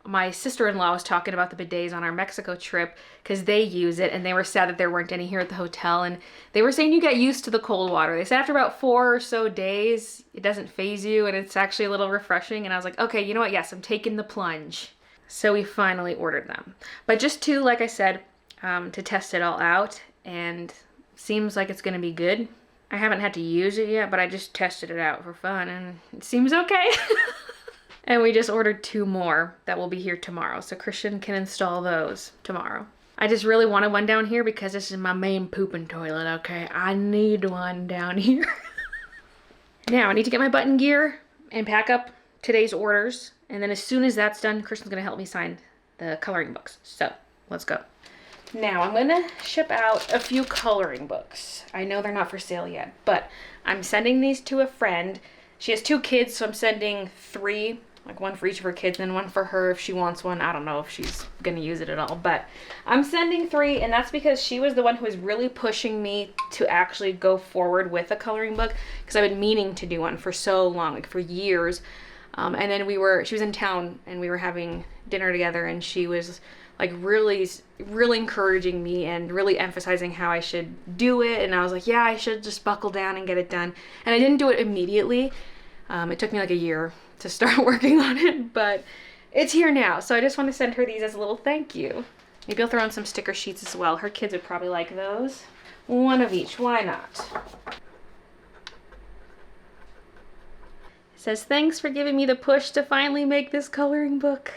My sister-in-law was talking about the bidets on our Mexico trip because they use it and they were sad that there weren't any here at the hotel, and they were saying you get used to the cold water. They said after about 4 or so days, it doesn't phase you and it's actually a little refreshing. And I was like, okay, you know what? Yes, I'm taking the plunge. So we finally ordered them. But just 2, like I said, to test it all out, and seems like it's gonna be good. I haven't had to use it yet, but I just tested it out for fun and it seems okay. And we just ordered 2 more that will be here tomorrow, so Christian can install those tomorrow. I just really wanted one down here because this is my main pooping toilet, okay? I need one down here. Now I need to get my button gear and pack up today's orders, and then as soon as that's done, Christian's gonna help me sign the coloring books. So let's go. Now I'm gonna ship out a few coloring books. I know they're not for sale yet, but I'm sending these to a friend. She has 2 kids, so I'm sending 3, like 1 for each of her kids and 1 for her if she wants one. I don't know if she's gonna use it at all, but I'm sending 3, and that's because she was the one who was really pushing me to actually go forward with a coloring book, because I've been meaning to do one for so long, like for years. And then she was in town and we were having dinner together, and she was like really encouraging me and really emphasizing how I should do it. And I was like, yeah, I should just buckle down and get it done. And I didn't do it immediately. It took me like a year to start working on it, but it's here now. So I just want to send her these as a little thank you. Maybe I'll throw on some sticker sheets as well. Her kids would probably like those. 1 of each, why not? It says, thanks for giving me the push to finally make this coloring book.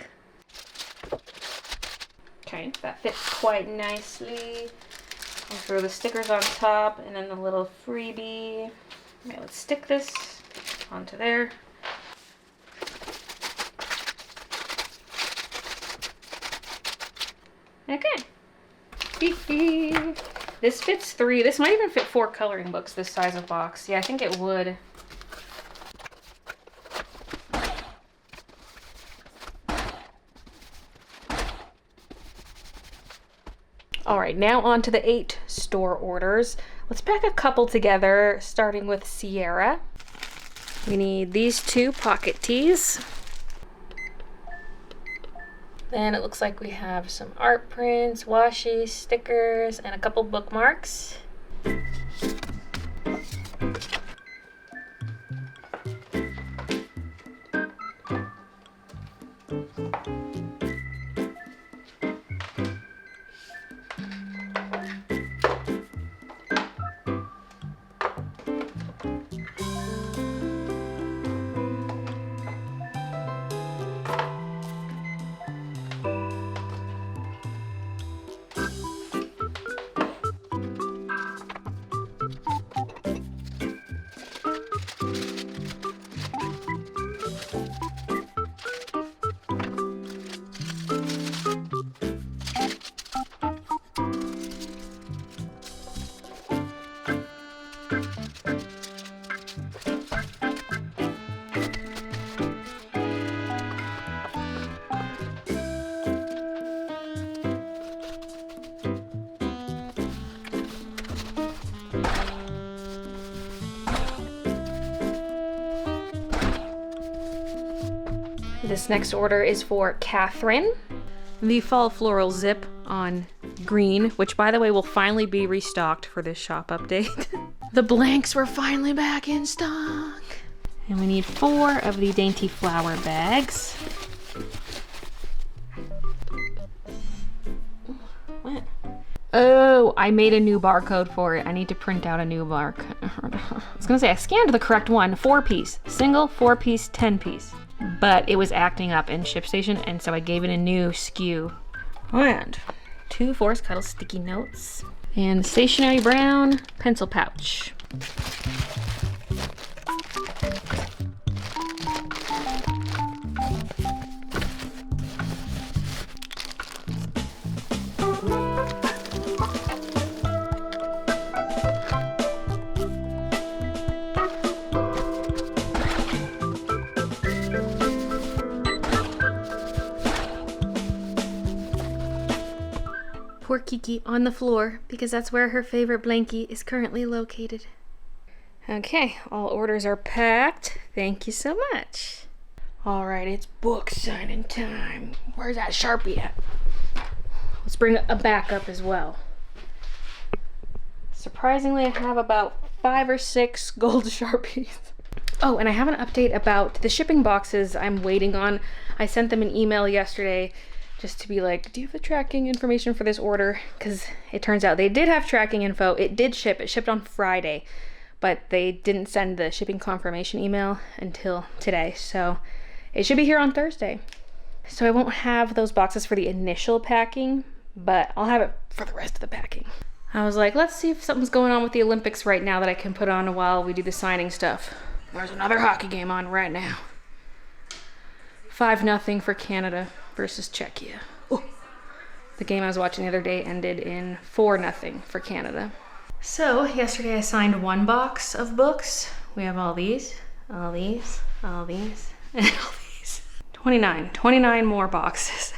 Okay, that fits quite nicely. I'll throw the stickers on top and then the little freebie. Okay, let's stick this onto there. Okay. This fits 3. This might even fit 4 coloring books, this size of box. Yeah, I think it would. All right, now on to the 8 store orders. Let's pack a couple together, starting with Sierra. We need these 2 pocket tees. Then it looks like we have some art prints, washi, stickers, and a couple bookmarks. This next order is for Catherine. The fall floral zip on green, which by the way will finally be restocked for this shop update. The blanks were finally back in stock. And we need 4 of the dainty flower bags. What? Oh, I made a new barcode for it. I need to print out a new barcode. I was gonna say I scanned the correct one, 4-piece. Single, 4-piece, 10-piece. But it was acting up in ShipStation, and so I gave it a new SKU. And 2 Forest Cuddle sticky notes. And stationery brown pencil pouch. Poor Kiki on the floor because that's where her favorite blankie is currently located. Okay, all orders are packed. Thank you so much. All right, it's book signing time. Where's that Sharpie at? Let's bring a backup as well. Surprisingly, I have about 5 or 6 gold Sharpies. Oh, and I have an update about the shipping boxes I'm waiting on. I sent them an email yesterday just to be like, do you have the tracking information for this order? Because it turns out they did have tracking info. It did ship. It shipped on Friday, but they didn't send the shipping confirmation email until today. So it should be here on Thursday. So I won't have those boxes for the initial packing, but I'll have it for the rest of the packing. I was like, let's see if something's going on with the Olympics right now that I can put on while we do the signing stuff. There's another hockey game on right now. 5-0 for Canada versus Czechia. Oh. The game I was watching the other day ended in 4-0 for Canada. So yesterday I signed 1 box of books. We have all these, all these, all these, and all these. 29 more boxes.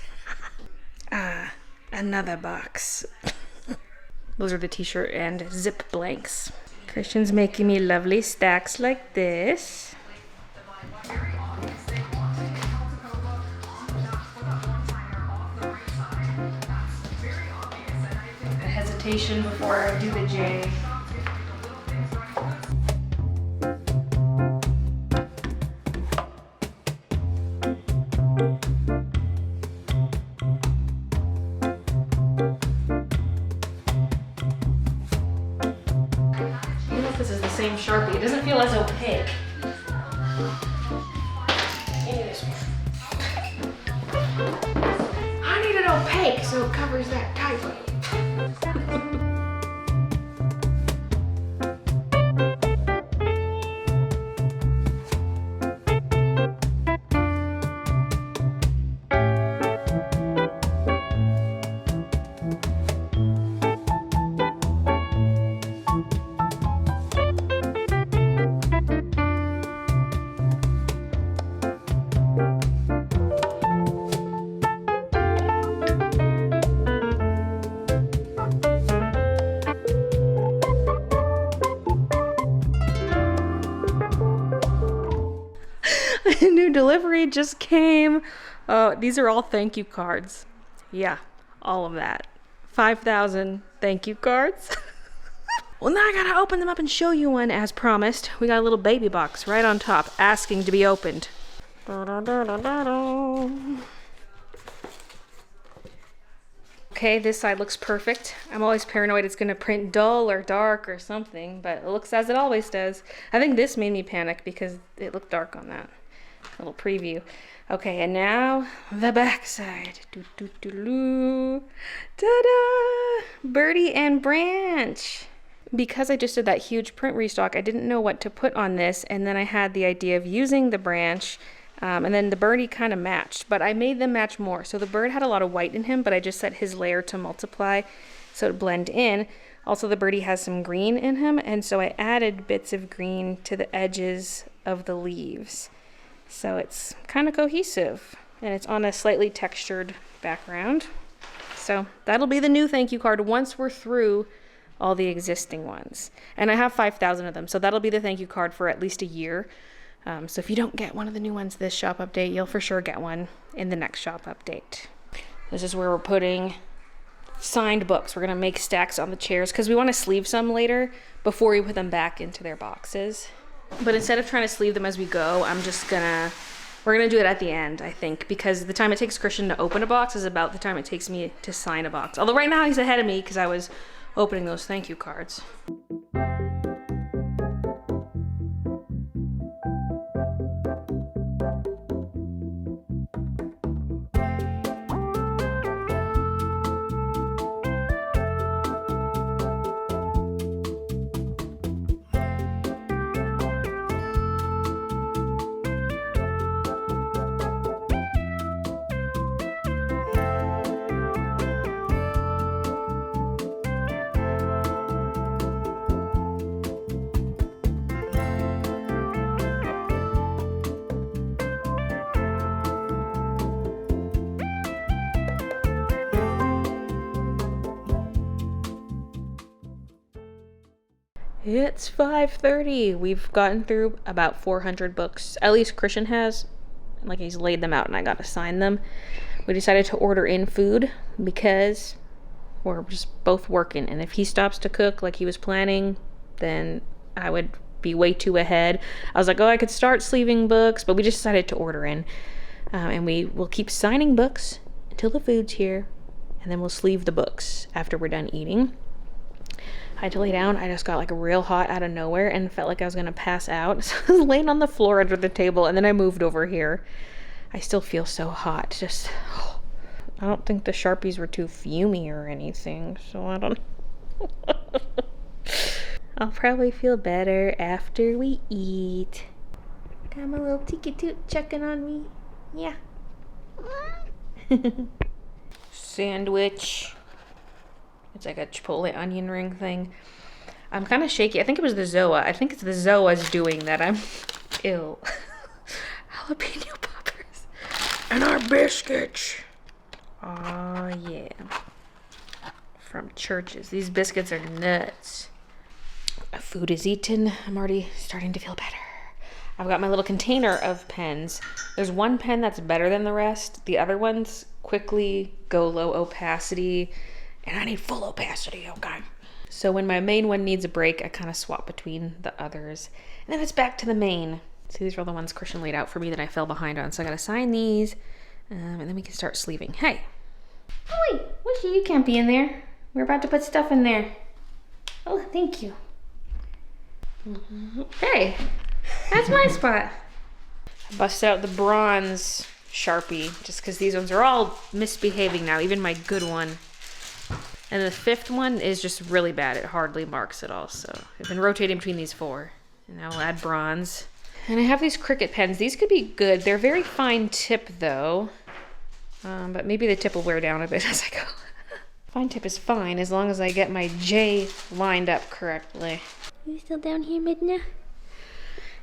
Another box. Those are the t-shirt and zip blanks. Christian's making me lovely stacks like this. Hesitation before I do the J. I don't know if this is the same Sharpie. It doesn't feel as opaque. I need it opaque so it covers that typo. New delivery just came. These are all thank you cards. Yeah, all of that. 5,000 thank you cards. Well, now I gotta open them up and show you one as promised. We got a little baby box right on top asking to be opened. Okay, this side looks perfect. I'm always paranoid it's gonna print dull or dark or something, but it looks as it always does. I think this made me panic because it looked dark on that little preview. Okay, and now the back side. Ta-da! Birdie and Branch. Because I just did that huge print restock, I didn't know what to put on this, and then I had the idea of using the Branch, and then the Birdie kind of matched, but I made them match more. So the bird had a lot of white in him, but I just set his layer to multiply so it blend in. Also, the Birdie has some green in him, and so I added bits of green to the edges of the leaves. So it's kind of cohesive, and it's on a slightly textured background. So that'll be the new thank you card once we're through all the existing ones. And I have 5,000 of them, so that'll be the thank you card for at least a year. So if you don't get one of the new ones this shop update, you'll for sure get one in the next shop update. This is where we're putting signed books. We're gonna make stacks on the chairs because we want to sleeve some later before we put them back into their boxes. But instead of trying to sleeve them as we go, we're gonna do it at the end, I think, because the time it takes Christian to open a box is about the time it takes me to sign a box. Although right now he's ahead of me because I was opening those thank you cards. It's 5:30. We've gotten through about 400 books. At least Christian has. Like, he's laid them out and I got to sign them. We decided to order in food because we're just both working. And if he stops to cook like he was planning, then I would be way too ahead. I was like, oh, I could start sleeving books, but we just decided to order in. And we will keep signing books until the food's here. And then we'll sleeve the books after we're done eating. I had to lay down. I just got like real hot out of nowhere and felt like I was going to pass out. So I was laying on the floor under the table and then I moved over here. I still feel so hot. I don't think the Sharpies were too fumey or anything. So I don't know. I'll probably feel better after we eat. Got my little tiki toot checking on me. Yeah. Sandwich. It's like a Chipotle onion ring thing. I'm kind of shaky. I think it was the Zoa. I think it's the Zoa's doing that. I'm ill. Jalapeno poppers. And our biscuits. Oh, yeah. From Church's. These biscuits are nuts. Food is eaten. I'm already starting to feel better. I've got my little container of pens. There's one pen that's better than the rest. The other ones quickly go low opacity. And I need full opacity, okay? So when my main one needs a break, I kind of swap between the others. And then it's back to the main. See, these are all the ones Christian laid out for me that I fell behind on. So I got to sign these, and then we can start sleeving. Hey. Oh, wait. Wishy, you can't be in there. We're about to put stuff in there. Oh, thank you. Hey, that's my spot. I busted out the bronze Sharpie just because these ones are all misbehaving now, even my good one. And the fifth one is just really bad. It hardly marks at all. So I've been rotating between these four. And now we'll add bronze. And I have these Cricut pens. These could be good. They're very fine tip though. But maybe the tip will wear down a bit as I go. Fine tip is fine as long as I get my J lined up correctly. You still down here, Midna?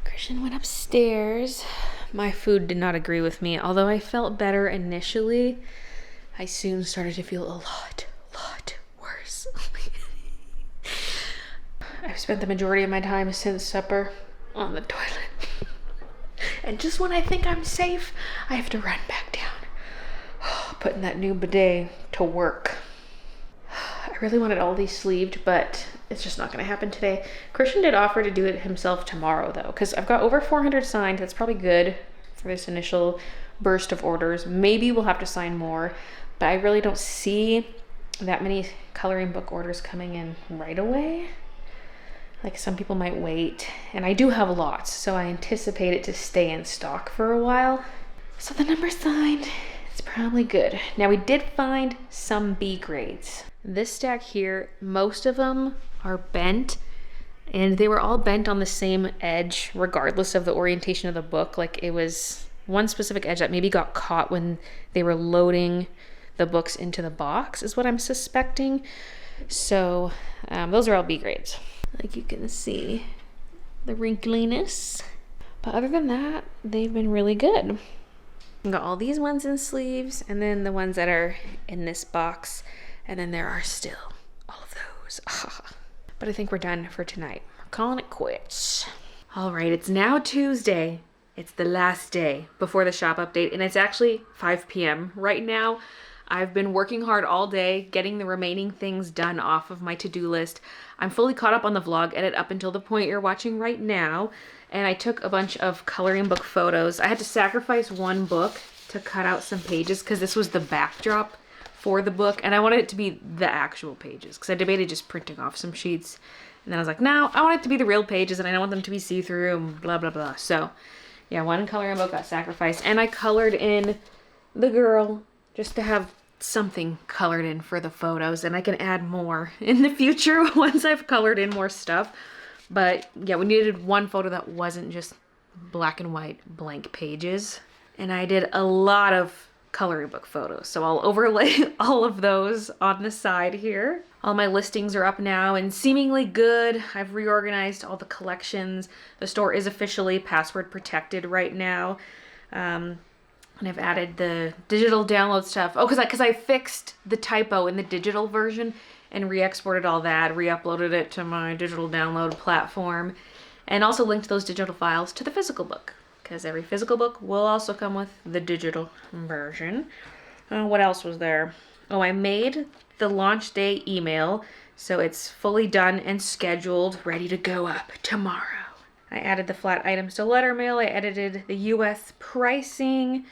Christian went upstairs. My food did not agree with me. Although I felt better initially, I soon started to feel a lot worse. I've spent the majority of my time since supper on the toilet. And just when I think I'm safe, I have to run back down. Putting that new bidet to work. I really wanted all these sleeved, but it's just not going to happen today. Christian did offer to do it himself tomorrow though, because I've got over 400 signed. That's probably good for this initial burst of orders. Maybe we'll have to sign more, but I really don't see that many coloring book orders coming in right away. Like some people might wait, and I do have lots, so I anticipate it to stay in stock for a while. So the number's signed. It's probably good. Now we did find some B grades. This stack here, most of them are bent, and they were all bent on the same edge regardless of the orientation of the book. Like it was one specific edge that maybe got caught when they were loading the books into the box is what I'm suspecting. So those are all B grades. Like you can see the wrinkliness. But other than that, they've been really good. I've got all these ones in sleeves and then the ones that are in this box. And then there are still all of those. But I think we're done for tonight. We're calling it quits. All right, it's now Tuesday. It's the last day before the shop update, and it's actually 5 p.m. right now. I've been working hard all day, getting the remaining things done off of my to-do list. I'm fully caught up on the vlog edit up until the point you're watching right now. and I took a bunch of coloring book photos. I had to sacrifice one book to cut out some pages because this was the backdrop for the book, and I wanted it to be the actual pages because I debated just printing off some sheets, and then I was like, no, I want it to be the real pages, and I don't want them to be see-through and blah blah blah. So yeah, one coloring book got sacrificed, and I colored in the girl just to have something colored in for the photos, and I can add more in the future once I've colored in more stuff. But yeah, we needed one photo that wasn't just black and white blank pages, and I did a lot of coloring book photos, so I'll overlay all of those on the side here. All my listings are up now and seemingly good. I've reorganized all the collections. The store is officially password protected right now. And I've added the digital download stuff. Oh, because I fixed the typo in the digital version and re-exported all that, re-uploaded it to my digital download platform, and also linked those digital files to the physical book, because every physical book will also come with the digital version. What else was there? Oh, I made the launch day email, so it's fully done and scheduled, ready to go up tomorrow. I added the flat items to letter mail. I edited the US pricing,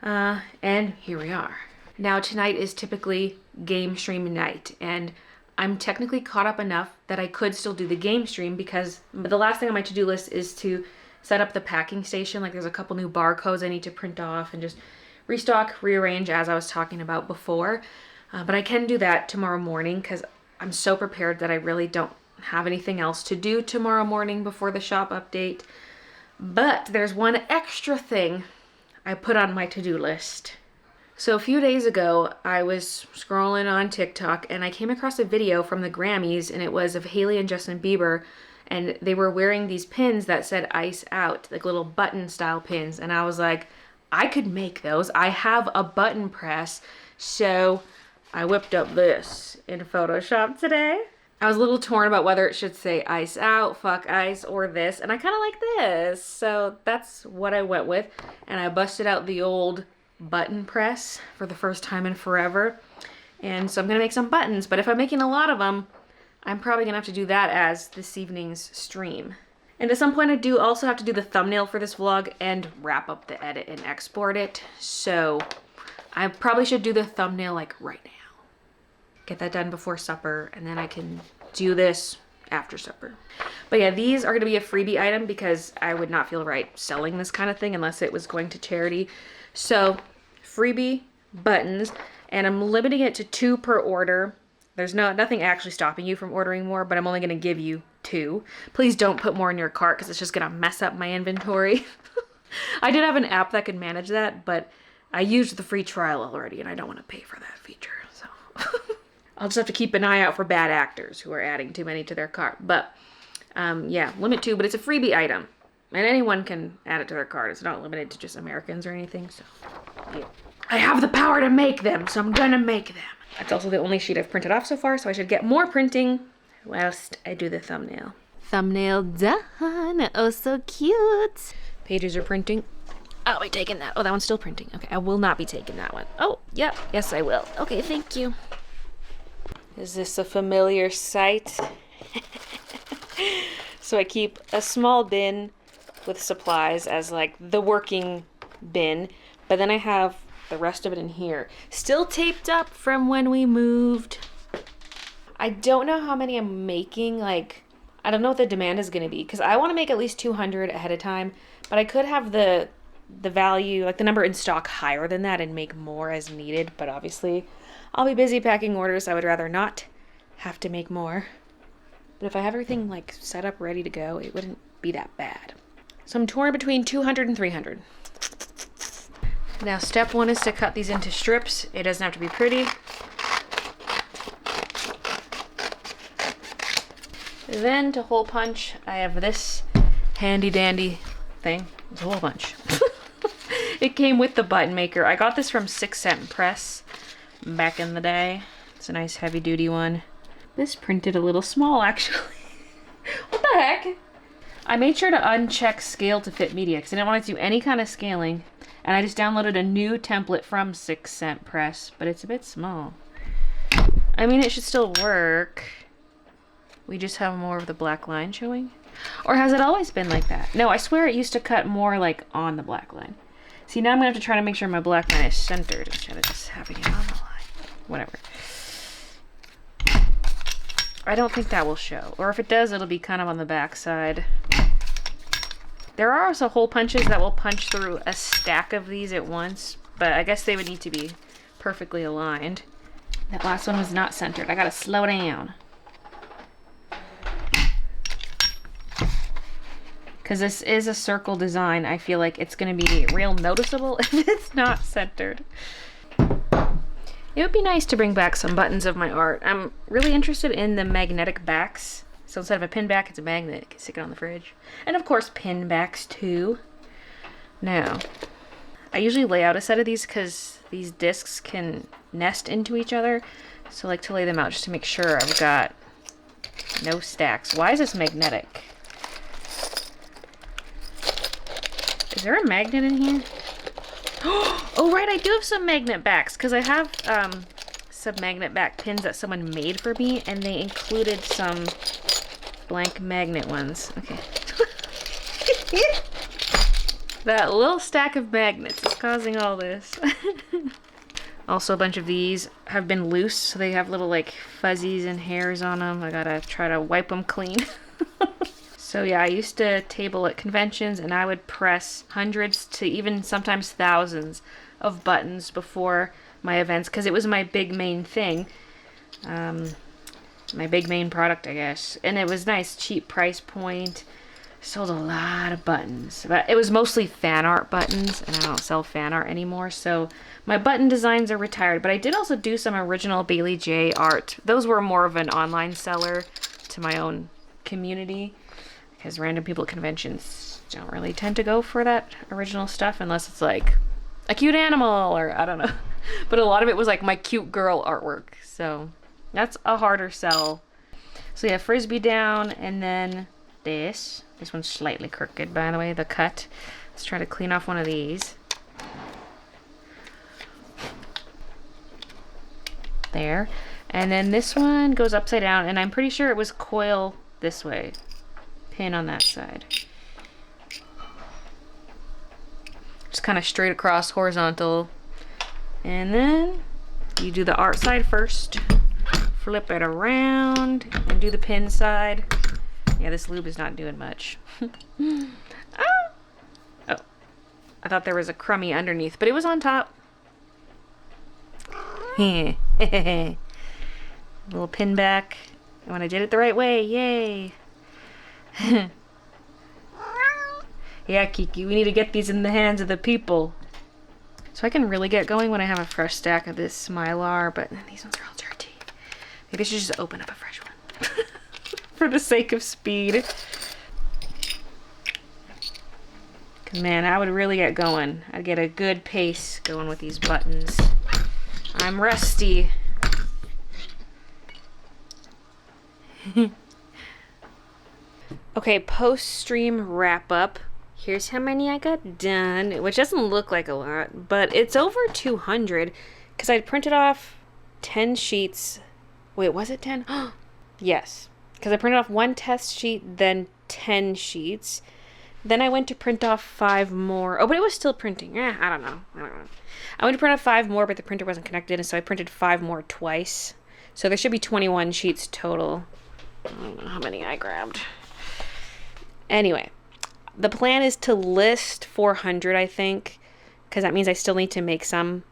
and here we are. Now tonight is typically game stream night, and I'm technically caught up enough that I could still do the game stream because the last thing on my to-do list is to set up the packing station. Like, there's a couple new barcodes I need to print off and just restock, rearrange as I was talking about before. But I can do that tomorrow morning because I'm so prepared that I really don't have anything else to do tomorrow morning before the shop update. But there's one extra thing I put on my to-do list. So a few days ago, I was scrolling on TikTok and I came across a video from the Grammys, and it was of Hailey and Justin Bieber, and they were wearing these pins that said "Ice Out," like little button style pins. And I was like, I could make those. I have a button press. So I whipped up this in Photoshop today. I was a little torn about whether it should say "Ice Out," "Fuck Ice," or this, and I kind of like this. So that's what I went with. And I busted out the old button press for the first time in forever. And so I'm going to make some buttons, but if I'm making a lot of them, I'm probably going to have to do that as this evening's stream. And at some point I do also have to do the thumbnail for this vlog and wrap up the edit and export it. So I probably should do the thumbnail like right now. Get that done before supper, and then I can do this after supper. But yeah, these are going to be a freebie item because I would not feel right selling this kind of thing unless it was going to charity. So freebie buttons, and I'm limiting it to 2 per order. There's nothing actually stopping you from ordering more, but I'm only going to give you 2. Please don't put more in your cart because it's just going to mess up my inventory. I did have an app that could manage that, but I used the free trial already and I don't want to pay for that feature. So I'll just have to keep an eye out for bad actors who are adding too many to their cart. But yeah, limit 2, but it's a freebie item. And anyone can add it to their cart. It's not limited to just Americans or anything. So yeah. I have the power to make them, so I'm gonna make them. That's also the only sheet I've printed off so far, so I should get more printing whilst I do the thumbnail. Thumbnail done. Oh, so cute. Pages are printing. I'll be taking that. Oh, that one's still printing. Okay, I will not be taking that one. Oh, yep. Yes, I will. Okay, thank you. Is this a familiar sight? So I keep a small bin with supplies as like the working bin, but then I have the rest of it in here, still taped up from when we moved. I don't know how many I'm making. Like, I don't know what the demand is going to be because I want to make at least 200 ahead of time, but I could have the value, like the number in stock, higher than that and make more as needed. But obviously I'll be busy packing orders. I would rather not have to make more, but if I have everything like set up ready to go, it wouldn't be that bad. So I'm torn between 200 and 300. Now step 1 is to cut these into strips. It doesn't have to be pretty. Then to hole punch, I have this handy dandy thing. It's a hole punch. It came with the button maker. I got this from 6 Cent Press back in the day. It's a nice heavy duty one. This printed a little small actually. What the heck? I made sure to uncheck scale to fit media because I didn't want to do any kind of scaling. And I just downloaded a new template from 6 Cent Press, but it's a bit small. I mean, it should still work. We just have more of the black line showing. Or has it always been like that? No, I swear it used to cut more like on the black line. See, now I'm gonna have to try to make sure my black line is centered instead of just having it on the line. Whatever. I don't think that will show. Or if it does, it'll be kind of on the back side. There are also hole punches that will punch through a stack of these at once, but I guess they would need to be perfectly aligned. That last one was not centered. I gotta slow down. Because this is a circle design, I feel like it's gonna be real noticeable if it's not centered. It would be nice to bring back some buttons of my art. I'm really interested in the magnetic backs. So instead of a pin back, it's a magnet. You can stick it on the fridge. And of course, pin backs too. Now, I usually lay out a set of these because these discs can nest into each other. So I like to lay them out just to make sure I've got no stacks. Why is this magnetic? Is there a magnet in here? Oh, right, I do have some magnet backs because I have some magnet back pins that someone made for me, and they included some blank magnet ones. Okay. That little stack of magnets is causing all this. Also, a bunch of these have been loose, so they have little like fuzzies and hairs on them. I gotta try to wipe them clean. So yeah, I used to table at conventions and I would press hundreds to even sometimes thousands of buttons before my events because it was my big main thing. My big main product, I guess. And it was nice, cheap price point. Sold a lot of buttons. But it was mostly fan art buttons and I don't sell fan art anymore. So my button designs are retired. But I did also do some original Bailey J art. Those were more of an online seller to my own community. Because random people at conventions don't really tend to go for that original stuff unless it's like a cute animal or I don't know. But a lot of it was like my cute girl artwork. So that's a harder sell. So yeah, frisbee down and then this. This one's slightly crooked, by the way, the cut. Let's try to clean off one of these. There. And then this one goes upside down and I'm pretty sure it was coil this way. Pin on that side. Just kind of straight across, horizontal. And then you do the art side first. Flip it around and do the pin side. Yeah, this lube is not doing much. Ah! Oh, I thought there was a crummy underneath, but it was on top. Little pin back. And when I did it the right way, yay. Yeah, Kiki, we need to get these in the hands of the people. So I can really get going when I have a fresh stack of this Mylar, but these ones are all dirty. Maybe I should just open up a fresh one. For the sake of speed. Cause man, I would really get going. I'd get a good pace going with these buttons. I'm rusty. Okay, post-stream wrap-up. Here's how many I got done, which doesn't look like a lot, but it's over 200 because I printed off 10 sheets. Wait, was it 10? Yes, because I printed off one test sheet, then 10 sheets. Then I went to print off 5 more. Oh, but it was still printing. I don't know. I went to print off 5 more, but the printer wasn't connected, and so I printed 5 more twice. So there should be 21 sheets total. I don't know how many I grabbed. Anyway, the plan is to list 400, I think, because that means I still need to make some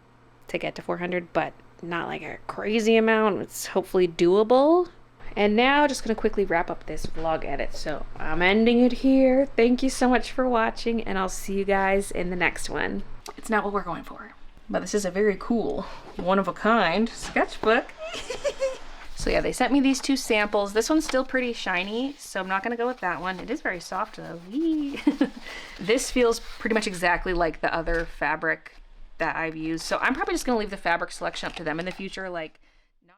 to get to 400, but not like a crazy amount. It's hopefully doable. And now just going to quickly wrap up this vlog edit. So I'm ending it here. Thank you so much for watching, and I'll see you guys in the next one. It's not what we're going for, but this is a very cool, one-of-a-kind sketchbook. So yeah, they sent me these 2 samples. This one's still pretty shiny, so I'm not gonna go with that one. It is very soft though. This feels pretty much exactly like the other fabric that I've used. So I'm probably just gonna leave the fabric selection up to them in the future. Like,